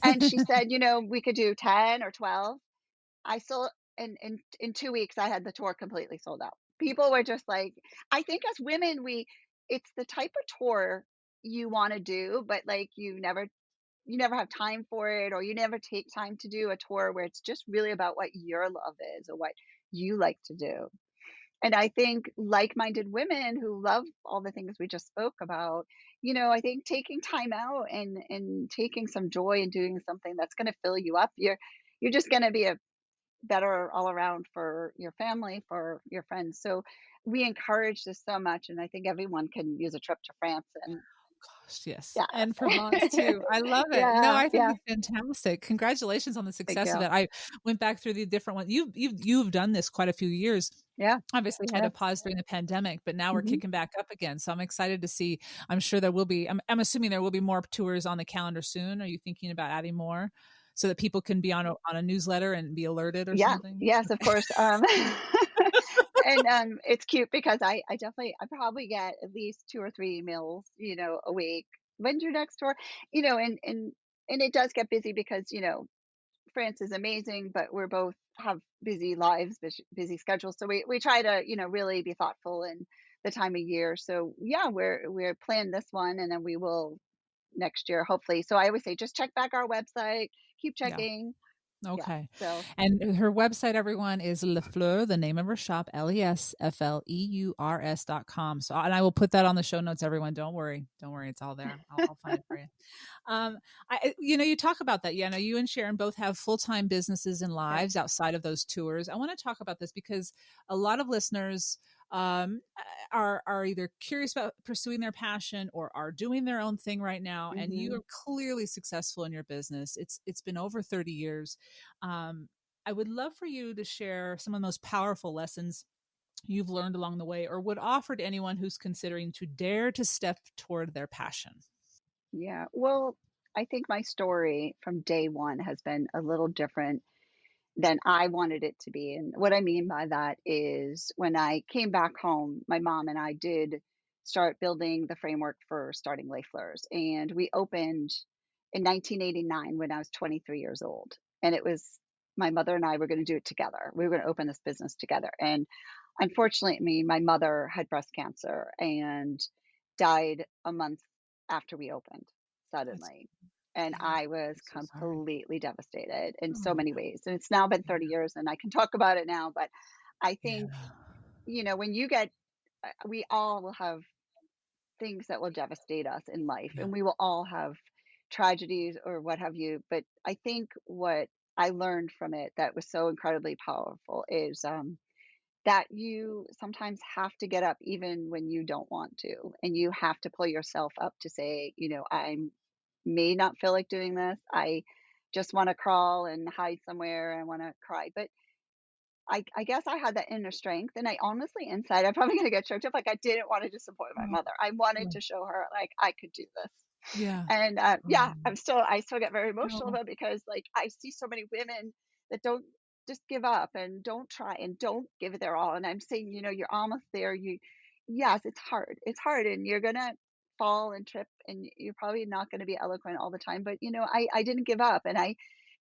And she said, we could do 10 or 12. I still in 2 weeks, I had the tour completely sold out. People were just like, I think as women, it's the type of tour you wanna do, but, like, you never have time for it, or you never take time to do a tour where it's just really about what your love is or what you like to do. And I think like-minded women who love all the things we just spoke about, I think taking time out and taking some joy in doing something that's gonna fill you up, you're just gonna be a better all around for your family, for your friends. So we encourage this so much, and I think everyone can use a trip to France. And Gosh, yes. And Provence yeah, too. I love it. No, yeah, I think yeah. it's fantastic. Congratulations on the Thank success of you. it. I went back through the different ones. You've done this quite a few years. Yeah, Obviously had yeah. a pause during the pandemic, but now we're Hmm. kicking back up again. So I'm excited to see. I'm sure there will be, I'm assuming there will be more tours on the calendar soon. Are you thinking about adding more so that people can be on a newsletter and be alerted or Yeah, something? yes, of course. And it's cute because I probably get at least 2 or 3 emails, a week. When's your next tour? And it does get busy because France is amazing, but we're both have busy lives, busy schedules. So we try to, really be thoughtful in the time of year. So yeah, we're planning this one, and then we will next year, hopefully. So I always say, just check back our website, keep Yeah. checking. Yeah. Okay. So And her website, everyone, is Les Fleurs, the name of her shop, LESFLEURS.com. So, and I will put that on the show notes, everyone. Don't worry. Don't worry. It's all there. I'll find it for you. Um, you talk about that. Yeah, I know you and Sharon both have full-time businesses and yeah. lives outside of those tours. I want to talk about this because a lot of listeners are either curious about pursuing their passion or are doing their own thing right now, and you Mhm. are clearly successful in your business. It's been over 30 years. um, I would love for you to share some of the most powerful lessons you've learned along the way, or would offer to anyone who's considering to dare to step toward their passion. Yeah. Well, I think my story from day one has been a little different than I wanted it to be. And what I mean by that is when I came back home, my mom and I did start building the framework for starting Les Fleurs. And we opened in 1989 when I was 23 years old. And it was my mother and I were going to do it together. We were going to open this business together. And unfortunately, my mother had breast cancer and died a month after we opened That's suddenly. And Yeah, I was I'm so sorry. completely devastated in Oh so my many God. ways. And it's now been 30 years and I can talk about it now. But I Yeah. think, when you get, we all will have things that will devastate us in life Yeah. and we will all have tragedies or what have you. But I think what I learned from it that was so incredibly powerful is that you sometimes have to get up even when you don't want to. And you have to pull yourself up to say, I may not feel like doing this. I just want to crawl and hide somewhere. I want to cry. But I guess I had that inner strength. And I honestly, inside, I'm probably going to get choked up. Like, I didn't want to disappoint my Oh, mother. I wanted yeah. to show her, like, I could do this. Yeah. And, yeah, Um, I still get very emotional no. about it because, like, I see so many women that don't just give up and don't try and don't give it their all. And I'm saying, you're almost there. Yes, it's hard. It's hard, and you're gonna fall and trip, and you're probably not gonna be eloquent all the time. But I didn't give up, and I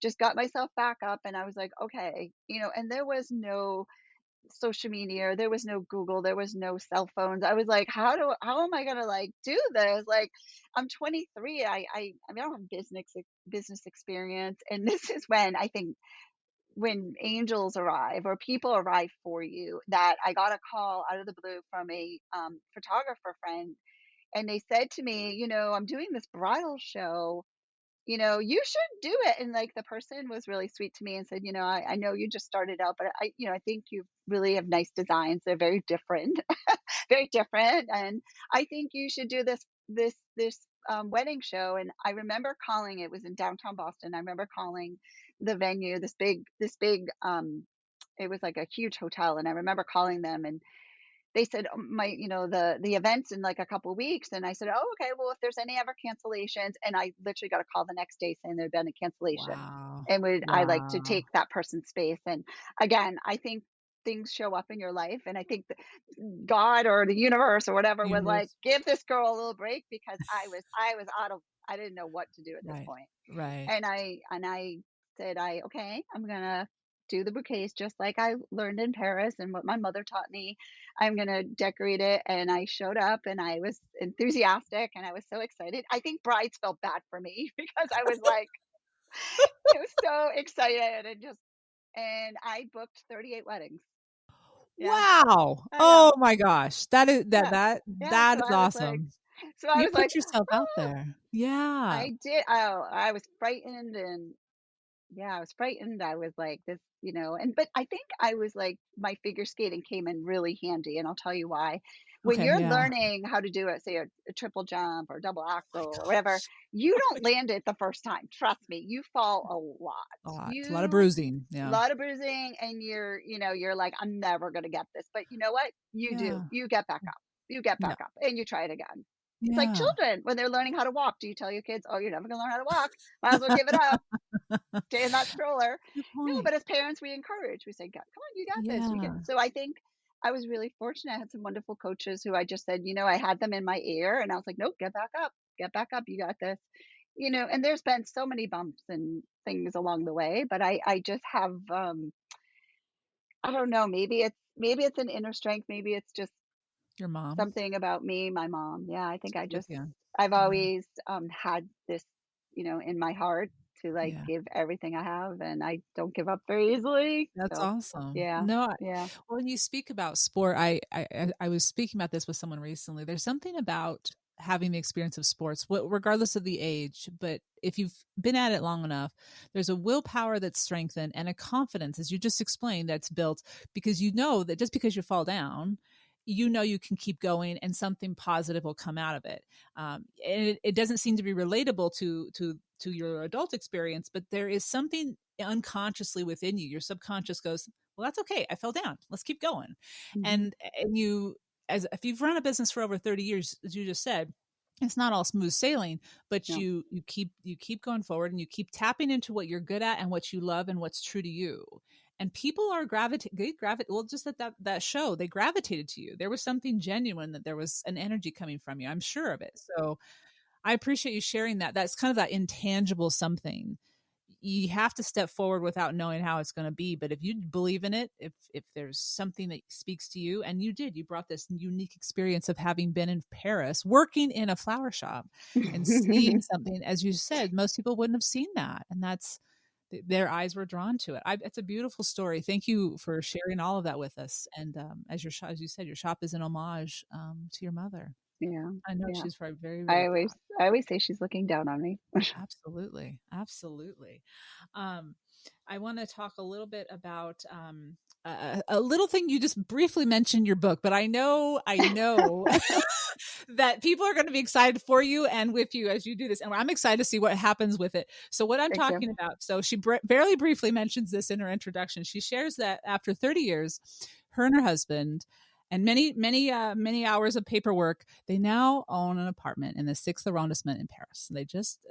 just got myself back up, and I was like, okay, and there was no social media, there was no Google, there was no cell phones. I was like, how am I gonna like do this? Like, I'm 23. I mean, I don't have business experience, and this is when I think when angels arrive or people arrive for you. That I got a call out of the blue from a photographer friend, and they said to me, I'm doing this bridal show, you should do it. And like the person was really sweet to me and said, I know you just started out, but I think you really have nice designs. They're very different, very different. And I think you should do this wedding show. And I remember calling, it was in downtown Boston. I remember calling the venue, it was like a huge hotel. And I remember calling them, and they said, my the event's in like a couple of weeks. And I said, oh, okay, well, if there's any ever cancellations. And I literally got a call the next day saying there'd been a cancellation, Wow. and would I like to Wow. take that person's space. And again, I think things show up in your life, and I think that God or the universe or whatever was like, Universe. give this girl a little break, because I was out of, I didn't know what to do at this Right. point. Right. And I said, okay, I'm gonna do the bouquets just like I learned in Paris and what my mother taught me. I'm gonna decorate it. And I showed up, and I was enthusiastic, and I was so excited. I think brides felt bad for me because I was like, I was so excited, and I booked 38 weddings. Yeah, Wow. I know. Oh my gosh. That is that Yeah, that yeah. that is awesome. So I You was like, put yourself out oh, there. Yeah. I did. Oh, I was frightened, and yeah, I was frightened. I was like this, but I think I was like, my figure skating came in really handy, and I'll tell you why. When Okay, you're yeah. learning how to do it, say a triple jump or double My axel or whatever, gosh. you Oh my don't land it the first time. Trust me, you fall a lot. God. A lot of You bruising. Yeah. lot of bruising, and you're like, I'm never gonna get this. But you know what? You do. Yeah. You get back up. You get Yeah. back up, and you try it again. It's like Yeah. children when they're learning how to walk. Do you tell your kids, "Oh, you're never gonna learn how to walk. Might as well give it up. Stay in that stroller." Good No, point. but as parents, we encourage. We say, "Come on, you got this. You Yeah. can." So I think I was really fortunate. I had some wonderful coaches who I just said, I had them in my ear, and I was like, "Nope, get back up. Get back up. You got this." And there's been so many bumps and things along the way, but I just have I don't know, maybe it's an inner strength, maybe it's just Your mom something about me, my mom. Yeah, I think with you. I've Yeah. always had this, in my heart to like Yeah. give everything I have, and I don't give up very easily. That's So, awesome. yeah. No, Yeah. when you speak about sport, I was speaking about this with someone recently. There's something about having the experience of sports, regardless of the age, but if you've been at it long enough, there's a willpower that's strengthened and a confidence, as you just explained, that's built because you know that just because you fall down, you know you can keep going and something positive will come out of it. And it doesn't seem to be relatable to your adult experience, but there is something unconsciously within you. Your subconscious goes, well, that's okay. I fell down. Let's keep going. Mhm. And you, as if you've run a business for over 30 years, as you just said, it's not all smooth sailing, but No. you keep going forward and you keep tapping into what you're good at and what you love and what's true to you. And people are well, just at that show, they gravitated to you. There was something genuine, that there was an energy coming from you. I'm sure of it. So I appreciate you sharing that. That's kind of that intangible something. You have to step forward without knowing how it's going to be. But if you believe in it, if there's something that speaks to you, and you brought this unique experience of having been in Paris, working in a flower shop and seeing something, as you said, most people wouldn't have seen that. And that's, their eyes were drawn to it. It's a beautiful story. Thank you for sharing all of that with us. And as you said, your shop is an homage to your mother. Yeah, I know yeah. she's very, very, very proud. I always say she's looking down on me. Absolutely. Absolutely. Um, I want to talk a little bit about a little thing you just briefly mentioned in your book, but I know that people are going to be excited for you and with you as you do this. And I'm excited to see what happens with it. So what I'm Thank you. talking about, so she barely briefly mentions this in her introduction. She shares that after 30 years, her and her husband and many hours of paperwork, they now own an apartment in the sixth arrondissement in Paris.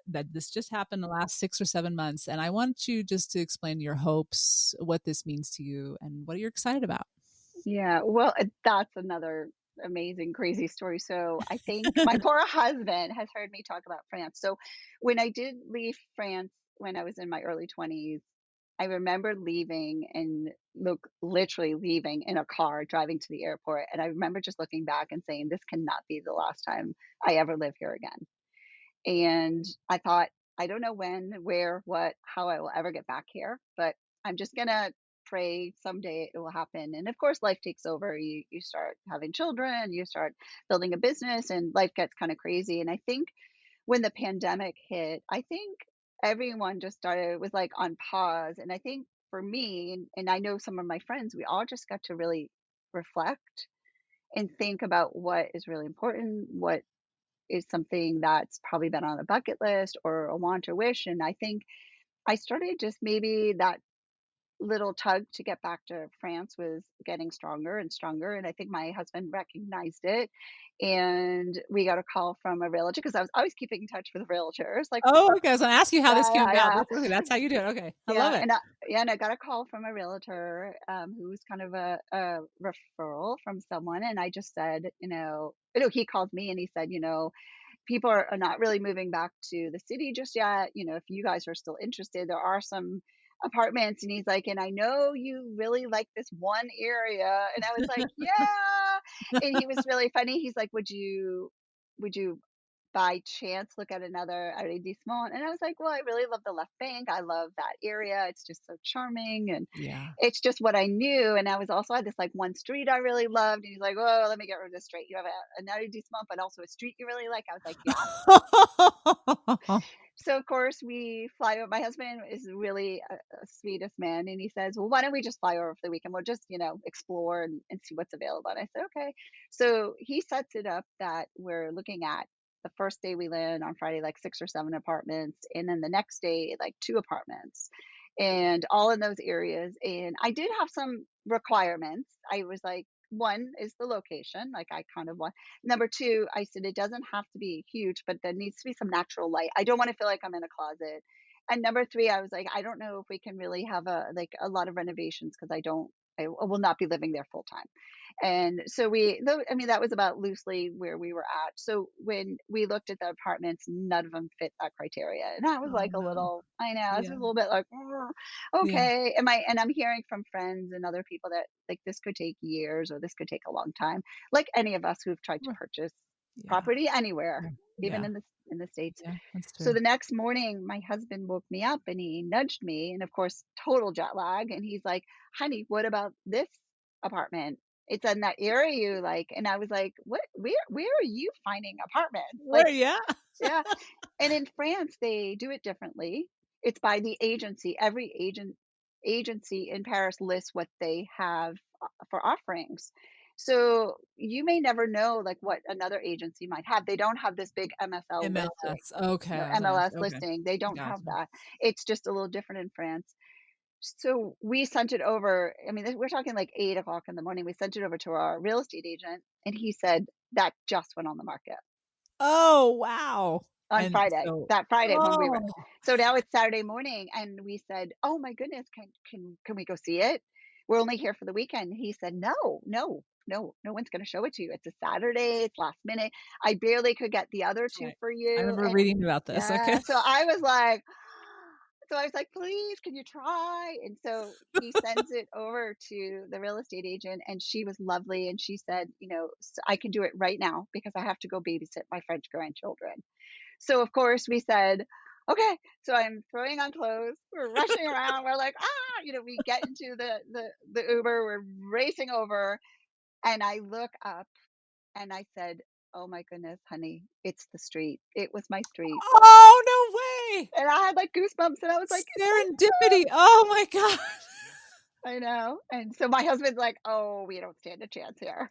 This just happened the last 6 or 7 months, and I want you just to explain your hopes, what this means to you, and what you're excited about. Yeah, well, that's another amazing, crazy story. So I think my poor husband has heard me talk about France. So when I did leave France when I was in my early 20s, I remember leaving and literally leaving in a car, driving to the airport. And I remember just looking back and saying, this cannot be the last time I ever live here again. And I thought, I don't know when, where, what, how I will ever get back here, but I'm just gonna pray someday it will happen. And of course, life takes over. You start having children, you start building a business, and life gets kind of crazy. And I think when the pandemic hit, I think everyone just started was like on pause. And I think for me, and I know some of my friends, we all just got to really reflect and think about what is really important, what is something that's probably been on a bucket list or a want or wish. And I think I started just maybe that little tug to get back to France was getting stronger and stronger. And I think my husband recognized it. And we got a call from a realtor because I was always keeping in touch with realtors. Like, Oh, okay. I was going to ask you how this yeah, came yeah, about. yeah. Okay, that's how you do it. Okay, I love Yeah, it. and I got a call from a realtor who was kind of a referral from someone, and I just said, he called me and he said, people are not really moving back to the city just yet. If you guys are still interested, there are some apartments. And he's like, and I know you really like this one area. And I was like, yeah. And he was really funny. He's like, would you by chance look at another arrondissement? And I was like, well, I really love the left bank. I love that area. It's just so charming. And Yeah. it's just what I knew. And I was also had this like one street I really loved. And he's like, oh, let me get rid of this street. You have an arrondissement, but also a street you really like. I was like, yeah. So of course we fly over. My husband is really a sweetest man, and he says, "Well, why don't we just fly over for the weekend? We'll just, explore and see what's available." And I said, "Okay." So he sets it up that we're looking at the first day we land on Friday, like 6 or 7 apartments, and then the next day, like 2 apartments, and all in those areas. And I did have some requirements. I was like, one is the location, like I kind of want. Number 2, I said it doesn't have to be huge, but there needs to be some natural light. I don't want to feel like I'm in a closet. And number 3, I was like, I don't know if we can really have a lot of renovations because I will not be living there full time. And so I mean, that was about loosely where we were at. So when we looked at the apartments, none of them fit that criteria. And that was Oh like a no. little, I know, it's Yeah. a little bit like, Yeah. okay. And I'm hearing from friends and other people that like this could take years or this could take a long time, like any of us who've tried to Right. purchase Yeah. property anywhere, Yeah. even Yeah. in the States. Yeah. That's So true. the next morning, my husband woke me up and he nudged me, and of course, total jet lag. And he's like, honey, what about this apartment? It's in that area you like. And I was like, what? Where are you finding apartments? Where? Like, Yeah. yeah. And in France, they do it differently. It's by the agency. Every agency in Paris lists what they have for offerings. So you may never know like what another agency might have. They don't have this big MSL listing, MLS. Okay, I was gonna ask. MLS Okay, listing. They don't gotcha. have that. It's just a little different in France. So we sent it over. I mean, we're talking like 8 o'clock in the morning. We sent it over to our real estate agent, and he said that just went on the market Oh, wow. on And Friday. so, That Friday when we were. oh, So now it's Saturday morning, and we said, "Oh my goodness, can we go see it? We're only here for the weekend." He said, "No, no, no, no one's going to show it to you. It's a Saturday. It's last minute. I barely could get the other two right. for I you." remember And reading about this. Okay. yeah, so I was like, so I was like, "Please, can you try?" And so he sends it over to the real estate agent, and she was lovely, and she said, "I can do it right now because I have to go babysit my French grandchildren." So of course we said, "Okay." So I'm throwing on clothes. We're rushing around. We're like, we get into the Uber. We're racing over, and I look up and I said, "Oh my goodness, honey, it's the street. It was my street." Oh, no way. And I had like goosebumps, and I was like, "It's my Serendipity. Oh my god. I know. And so my husband's like, "Oh, we don't stand a chance here."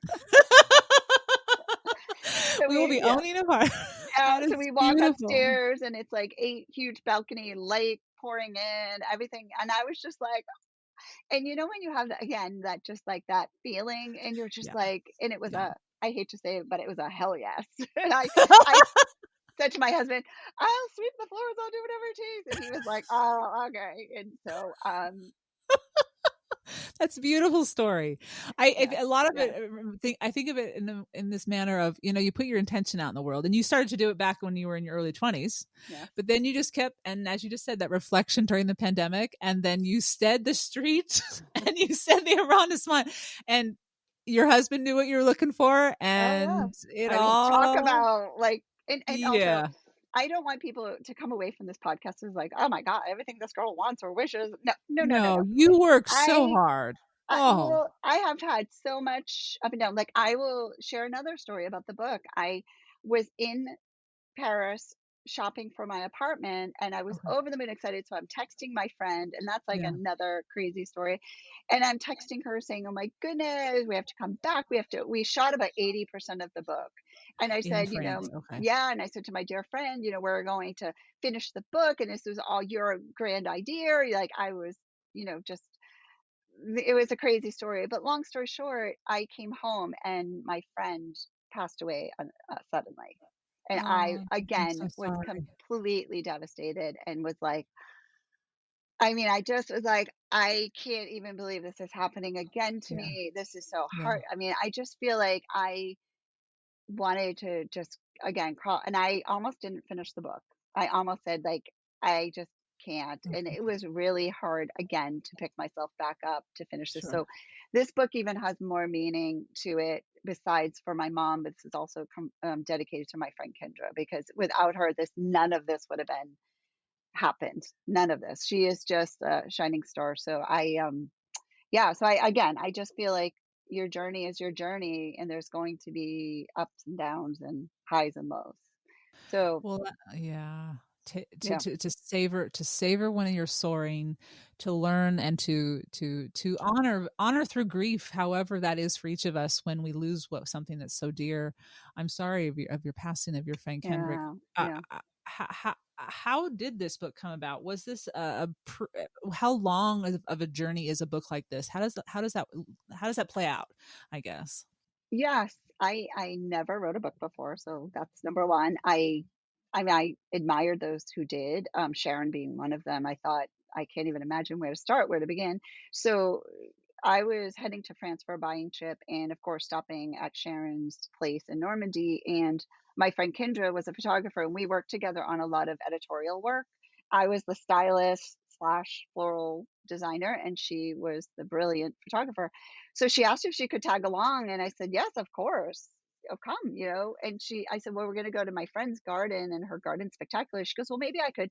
So We will be yeah. owning a part. Yeah, That so is we walk beautiful. upstairs and it's like 8 huge balcony, light pouring in, everything. And I was just like, and when you have that again, that just like that feeling and you're just Yeah, like, and it was yeah. I hate to say it, but it was a hell yes. And I said to my husband, "I'll sweep the floors, I'll do whatever it takes." And he was like, "Oh, okay." And so That's a beautiful story. yes, A lot of it, yes, I think of it in this manner of, you put your intention out in the world, and you started to do it back when you were in your early 20s, yes. but then you just kept, and as you just said, that reflection during the pandemic, and then you said the street, and you said the arrondissement, and your husband knew what you were looking for, Oh, yeah. and it I mean, talk all, about like and also, yeah. I don't want people to come away from this podcast as like, "Oh my god, everything this girl wants or wishes." No, no, no, no, No, no. you work so I hard. Oh, well, I have had so much up and down. Like, I will share another story about the book. I was in Paris shopping for my apartment and I was okay. over the moon excited. So I'm texting my friend, and that's like Yeah, another crazy story. And I'm texting her saying, "Oh my goodness, we have to come back. We shot about 80% of the book." And I in said, France. Okay. yeah. And I said to my dear friend, we're going to finish the book and this was all your grand idea. Like I was, just it was a crazy story. But long story short, I came home and my friend passed away suddenly. And I, Oh, I'm again, so was sorry. completely devastated and was like, I mean, I just was like, I can't even believe this is happening again to Yeah, me. This is so yeah, hard. I mean, I just feel like I wanted to just again crawl, and I almost didn't finish the book. I almost said like I just can't, and okay, it was really hard again to pick myself back up to finish this. sure. So this book even has more meaning to it besides for my mom. This is also dedicated to my friend Kendra because without her, this none of this would have been happened. None of this. She is just a shining star. So yeah, so I just feel like your journey is your journey and there's going to be ups and downs and highs and lows. So, Well, yeah. yeah. To savor when you're soaring, to learn and to honor through grief, however that is for each of us when we lose something that's so dear. I'm sorry of your passing of your friend Kendrick. Yeah. Yeah. How did this book come about? Was this how long of a journey is a book like this? How does that play out? I guess. Yes, I never wrote a book before, so that's number 1. I mean, I admired those who did, Sharon being one of them. I thought, I can't even imagine where to start, where to begin. So I was heading to France for a buying trip and of course stopping at Sharon's place in Normandy, and my friend Kendra was a photographer and we worked together on a lot of editorial work. I was the stylist slash floral designer and she was the brilliant photographer. So she asked if she could tag along, and I said, "Yes, of course. Oh, come, And I said, "Well, we're going to go to my friend's garden, and her garden's spectacular." She goes, "Well, maybe I could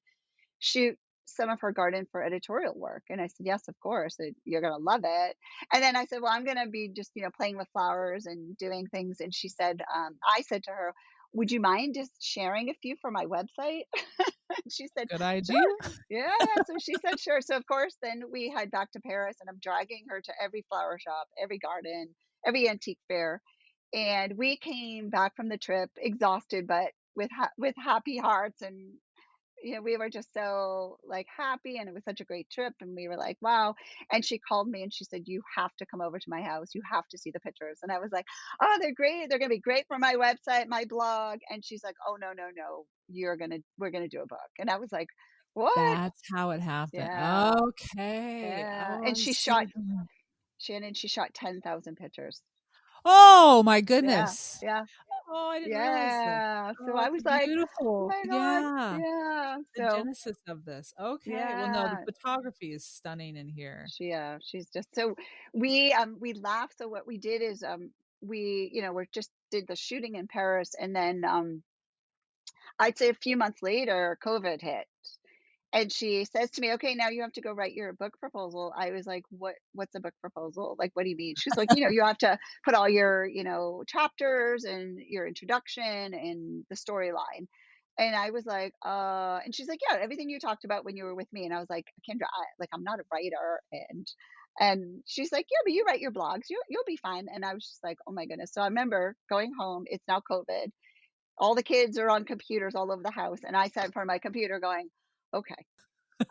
shoot some of her garden for editorial work." And I said, "Yes, of course. You're going to love it." And then I said, "Well, I'm going to be just, playing with flowers and doing things." And she said, I said to her, "Would you mind just sharing a few for my website?" And she said, Good idea. "Sure." Yeah, yeah. So she said, "Sure." So of course, then we head back to Paris, and I'm dragging her to every flower shop, every garden, every antique fair. And we came back from the trip exhausted, but with happy hearts. And we were just so like happy, and it was such a great trip, and we were like, wow. And she called me and she said, you have to come over to my house, you have to see the pictures. And I was like, oh, they're great, they're going to be great for my website, my blog. And she's like, oh, no, no, no, we're going to do a book. And I was like, what? That's how it happened. Yeah. Okay. Yeah. Oh, And I she see shot what you mean. Shannon, she shot 10,000 pictures. Oh my Yeah. goodness. Yeah. Oh, I didn't realize this. Yeah. So Oh, I it's was like, oh beautiful. my God. Yeah. Yeah. The So genesis of this. Okay. Well, no, the yeah. photography is stunning in here. She's just so we laughed. So what we did is we just did the shooting in Paris, and then I'd say a few months later COVID hit. And she says to me, "Okay, now you have to go write your book proposal." I was like, what's a book proposal? Like, what do you mean?" She's like, "You have to put all your, chapters and your introduction and the storyline." And I was like, and she's like, "Yeah, everything you talked about when you were with me." And I was like, "Kendra, I'm not a writer." And she's like, "Yeah, but you write your blogs. You'll be fine." And I was just like, "Oh my goodness." So I remember going home. It's now COVID. All the kids are on computers all over the house, and I sat in front of my computer going, "Okay,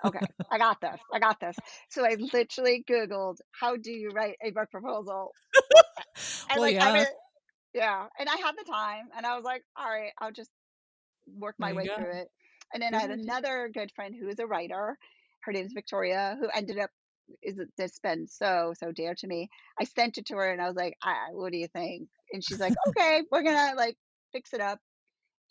okay, I got this. I got this." So I literally Googled, how do you write a book proposal? And Well, like yeah, yeah. And I had the time, and I was like, all right, I'll just work there my you way go. through it. And then I Good had idea. another good friend who is a writer. Her name's Victoria, who ended up is just been so dear to me. I sent it to her and I was like, what do you think? And she's like, okay, we're gonna like fix it up.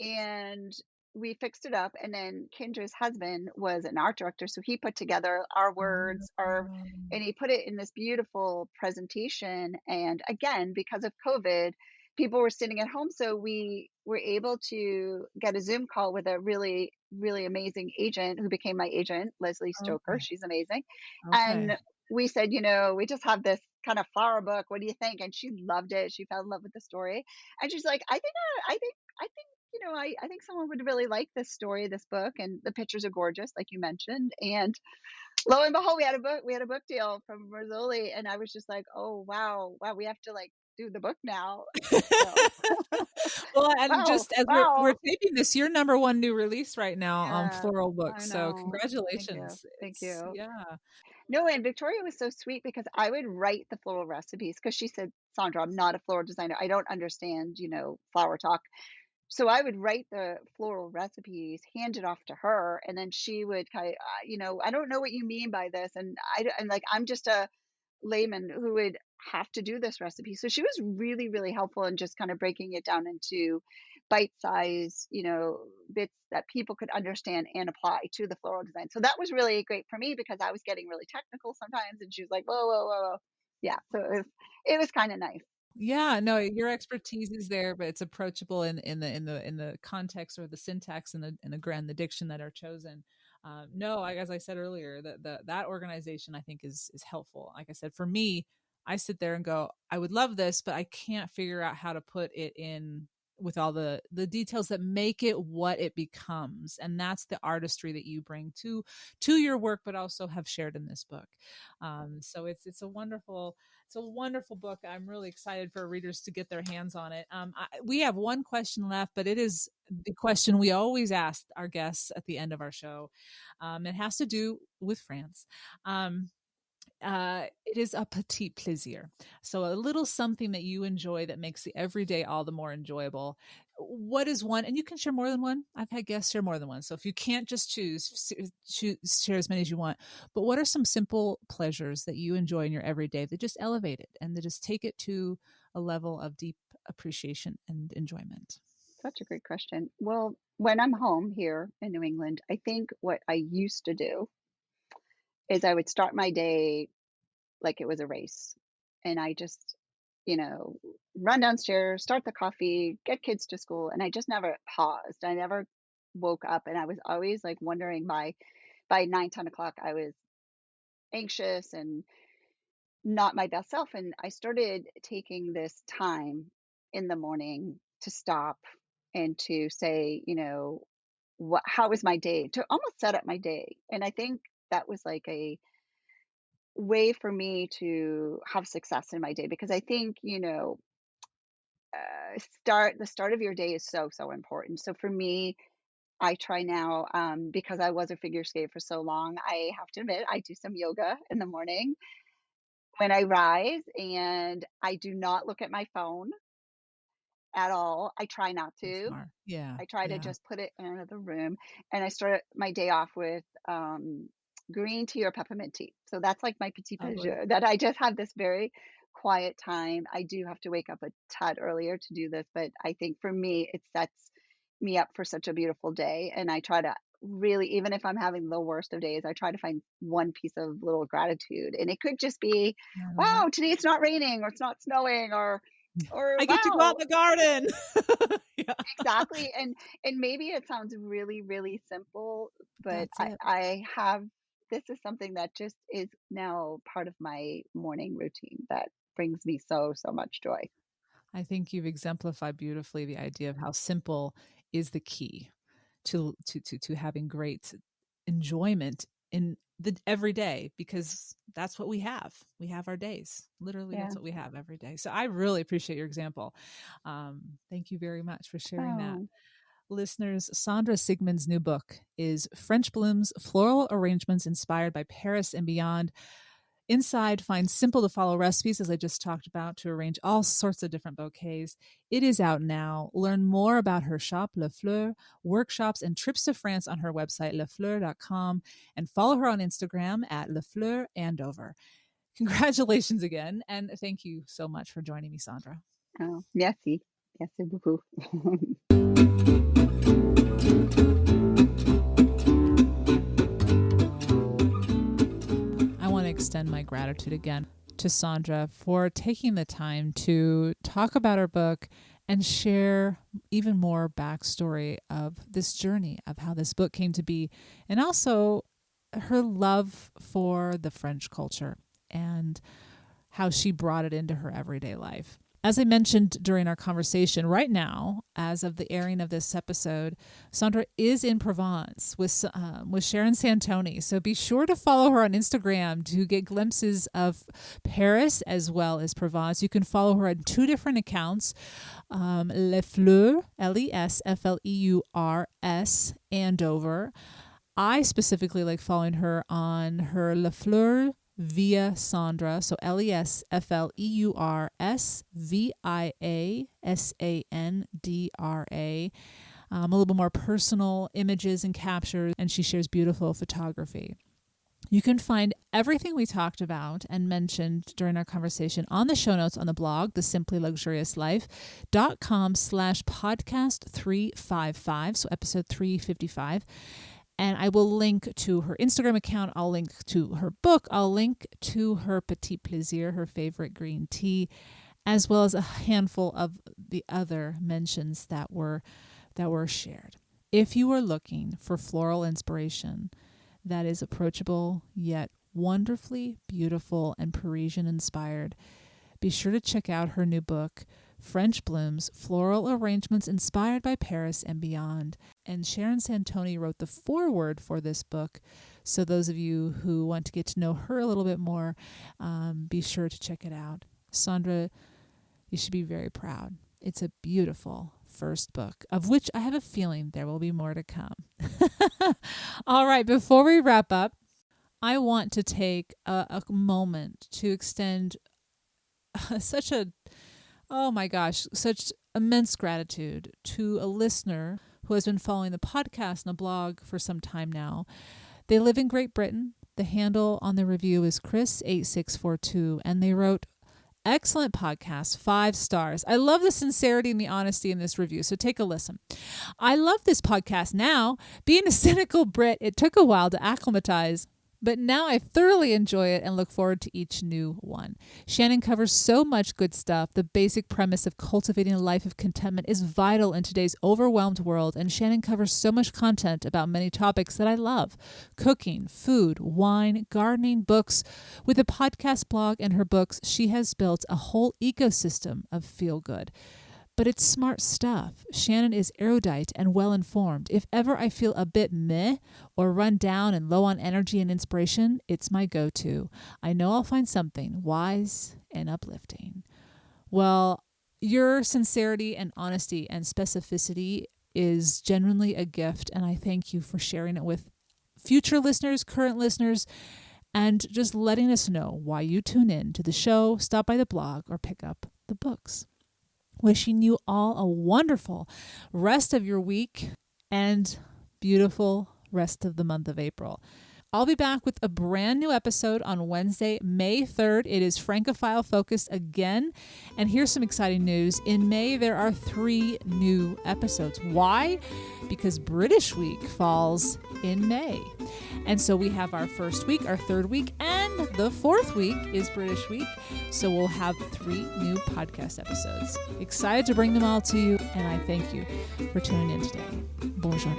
And we fixed it up. And then Kendra's husband was an art director, so he put together our words, our Um, and he put it in this beautiful presentation. And again, because of COVID, people were sitting at home, so we were able to get a Zoom call with a really really amazing agent who became my agent, Leslie Stoker. okay. She's amazing. Okay. And we said, we just have this kind of flower book, what do you think? And she loved it, she fell in love with the story. And she's like, I think I think someone would really like this story, this book, and the pictures are gorgeous, like you mentioned. And lo and behold, we had a book deal from Marzoli, and I was just like, oh wow, wow, we have to like do the book now. So Well, and wow, just as we're wow, taping this, your number one new release right now on yeah, Floral I Books. So know. Thank you, congratulations. thank It's you. yeah. No, and Victoria was so sweet because I would write the floral recipes because she said, Sandra, I'm not a floral designer. I don't understand, flower talk. So I would write the floral recipes, hand it off to her, and then she would kind of, I don't know what you mean by this, and like I'm just a layman who would have to do this recipe. So she was really, really helpful in just kind of breaking it down into bite size, bits that people could understand and apply to the floral design. So that was really great for me because I was getting really technical sometimes, and she was like, whoa, whoa, whoa, whoa. Yeah, so it was kind of nice. Yeah, no, your expertise is there, but it's approachable in the context or the syntax and the grand the diction that are chosen. No, as I said earlier, that organization I think is helpful. Like I said, for me, I sit there and go, I would love this, but I can't figure out how to put it in with all the details that make it what it becomes, and that's the artistry that you bring to your work, but also have shared in this book. So it's a wonderful book. I'm really excited for readers to get their hands on it. We have one question left, but it is the question we always ask our guests at the end of our show. It has to do with France. Um, it is a petit plaisir. So a little something that you enjoy that makes the everyday all the more enjoyable. What is one? And you can share more than one. I've had guests share more than one. So if you can't just share as many as you want. But what are some simple pleasures that you enjoy in your everyday that just elevate it and that just take it to a level of deep appreciation and enjoyment? Such a great question. Well, when I'm home here in New England, I think what I used to do is I would start my day like it was a race. And I just, you know, run downstairs, start the coffee, get kids to school, and I just never paused. I never woke up, and I was always like wondering by 9, 10 o'clock, I was anxious and not my best self. And I started taking this time in the morning to stop and to say, how was my day, to almost set up my day. And I think that was like way for me to have success in my day because I think, the start of your day is so, so important. So for me, I try now, because I was a figure skater for so long, I have to admit I do some yoga in the morning when I rise, and I do not look at my phone at all. I try not So to. smart. Yeah. I try to Yeah. just put it in another room, and I start my day off with, green tea or peppermint tea. So that's like my petit Lovely. déjeuner, that I just have this very quiet time. I do have to wake up a tad earlier to do this, but I think for me, it sets me up for such a beautiful day, and I try to really, even if I'm having the worst of days, I try to find one piece of little gratitude, and it could just be, I love it. "Wow, today it's not raining or it's not snowing," or I get to go out "Wow." in the garden. Yeah. Exactly, and maybe it sounds really, really simple, but That's I it. I have this is something that just is now part of my morning routine that brings me so, so much joy. I think you've exemplified beautifully the idea of how simple is the key to having great enjoyment in the every day, because that's what we have. We have our days. Literally, Yeah. that's what we have every day. So I really appreciate your example. Thank you very much for sharing that. Oh, Listeners, Sandra Sigman's new book is French Blooms, Floral Arrangements Inspired by Paris and Beyond. Inside, find simple to follow recipes, as I just talked about, to arrange all sorts of different bouquets. It is out now. Learn more about her shop, Les Fleurs, workshops, and trips to France on her website, lesfleurs.com, and follow her on Instagram at Les Fleurs Andover. Congratulations again, and thank you so much for joining me, Sandra. oh, merci. Merci beaucoup. I want to extend my gratitude again to Sandra for taking the time to talk about her book and share even more backstory of this journey of how this book came to be, and also her love for the French culture and how she brought it into her everyday life. As I mentioned during our conversation, right now, as of the airing of this episode, Sandra is in Provence with Sharon Santoni. So be sure to follow her on Instagram to get glimpses of Paris as well as Provence. You can follow her on two different accounts, Les Fleurs, Lesfleurs, Andover. I specifically like following her on her Les Fleurs via Sandra, so LesFleursViaSandra, a little bit more personal images and captures, and she shares beautiful photography. You can find everything we talked about and mentioned during our conversation on the show notes on the blog, thesimplyluxuriouslife.com/podcast 355, so episode 355. And I will link to her Instagram account. I'll link to her book. I'll link to her Petit Plaisir, her favorite green tea, as well as a handful of the other mentions that were shared. If you are looking for floral inspiration that is approachable yet wonderfully beautiful and Parisian inspired, be sure to check out her new book, French Blooms, Floral Arrangements Inspired by Paris and Beyond. And Sharon Santoni wrote the foreword for this book. So those of you who want to get to know her a little bit more, be sure to check it out. Sandra, you should be very proud. It's a beautiful first book, of which I have a feeling there will be more to come. All right, before we wrap up, I want to take a moment to extend such a oh my gosh, such immense gratitude to a listener who has been following the podcast and the blog for some time now. They live in Great Britain. The handle on the review is Chris8642, and they wrote, "Excellent podcast, 5 stars. I love the sincerity and the honesty in this review, so take a listen. I love this podcast now. Being a cynical Brit, it took a while to acclimatize, but now I thoroughly enjoy it and look forward to each new one. Shannon covers so much good stuff. The basic premise of cultivating a life of contentment is vital in today's overwhelmed world, and Shannon covers so much content about many topics that I love: cooking, food, wine, gardening, books. With a podcast blog and her books, she has built a whole ecosystem of feel-good. But it's smart stuff. Shannon is erudite and well-informed. If ever I feel a bit meh or run down and low on energy and inspiration, it's my go-to. I know I'll find something wise and uplifting. Well, your sincerity and honesty and specificity is genuinely a gift, and I thank you for sharing it with future listeners, current listeners, and just letting us know why you tune in to the show, stop by the blog, or pick up the books. Wishing you all a wonderful rest of your week and beautiful rest of the month of April. I'll be back with a brand new episode on Wednesday, May 3rd. It is Francophile focused again. And here's some exciting news. In May, there are 3 new episodes. Why? Because British Week falls in May. And so we have our first week, our third week, and the fourth week is British Week. So we'll have 3 new podcast episodes. Excited to bring them all to you, and I thank you for tuning in today. Bonjour.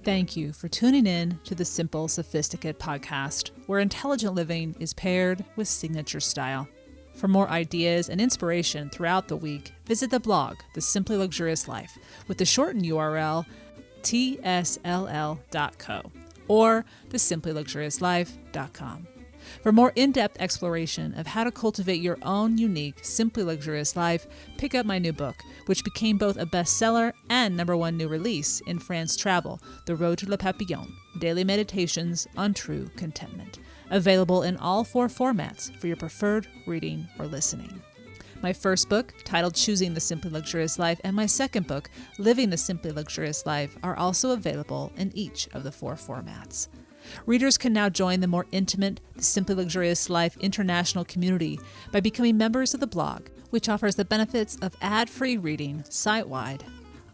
Thank you for tuning in to the Simple Sophisticate podcast, where intelligent living is paired with signature style. For more ideas and inspiration throughout the week, visit the blog, The Simply Luxurious Life, with the shortened URL tsll.co or thesimplyluxuriouslife.com. For more in-depth exploration of how to cultivate your own unique, simply luxurious life, pick up my new book, which became both a bestseller and #1 new release in France Travel, The Road to Le Papillon, Daily Meditations on True Contentment. Available in all 4 formats for your preferred reading or listening. My first book, titled Choosing the Simply Luxurious Life, and my second book, Living the Simply Luxurious Life, are also available in each of the 4 formats. Readers can now join the more intimate The Simply Luxurious Life international community by becoming members of the blog, which offers the benefits of ad-free reading site-wide,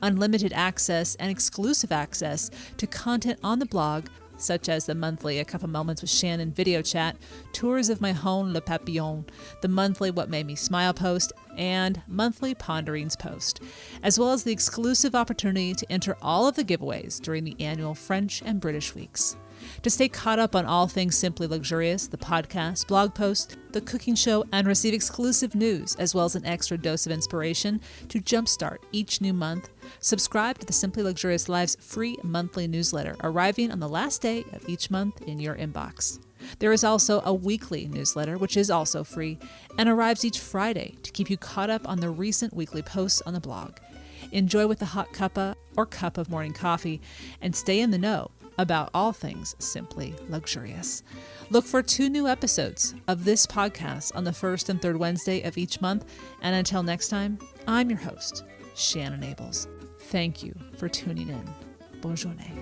unlimited access and exclusive access to content on the blog, such as the monthly A Couple Moments with Shannon video chat, tours of my home Le Papillon, the monthly What Made Me Smile post, and monthly Ponderings post, as well as the exclusive opportunity to enter all of the giveaways during the annual French and British weeks. To stay caught up on all things Simply Luxurious, the podcast, blog post, the cooking show, and receive exclusive news, as well as an extra dose of inspiration to jumpstart each new month, subscribe to the Simply Luxurious Life's free monthly newsletter, arriving on the last day of each month in your inbox. There is also a weekly newsletter, which is also free, and arrives each Friday to keep you caught up on the recent weekly posts on the blog. Enjoy with a hot cuppa or cup of morning coffee, and stay in the know about all things simply luxurious. Look for 2 new episodes of this podcast on the first and third Wednesday of each month. And until next time, I'm your host, Shannon Ables. Thank you for tuning in. Bonne journée.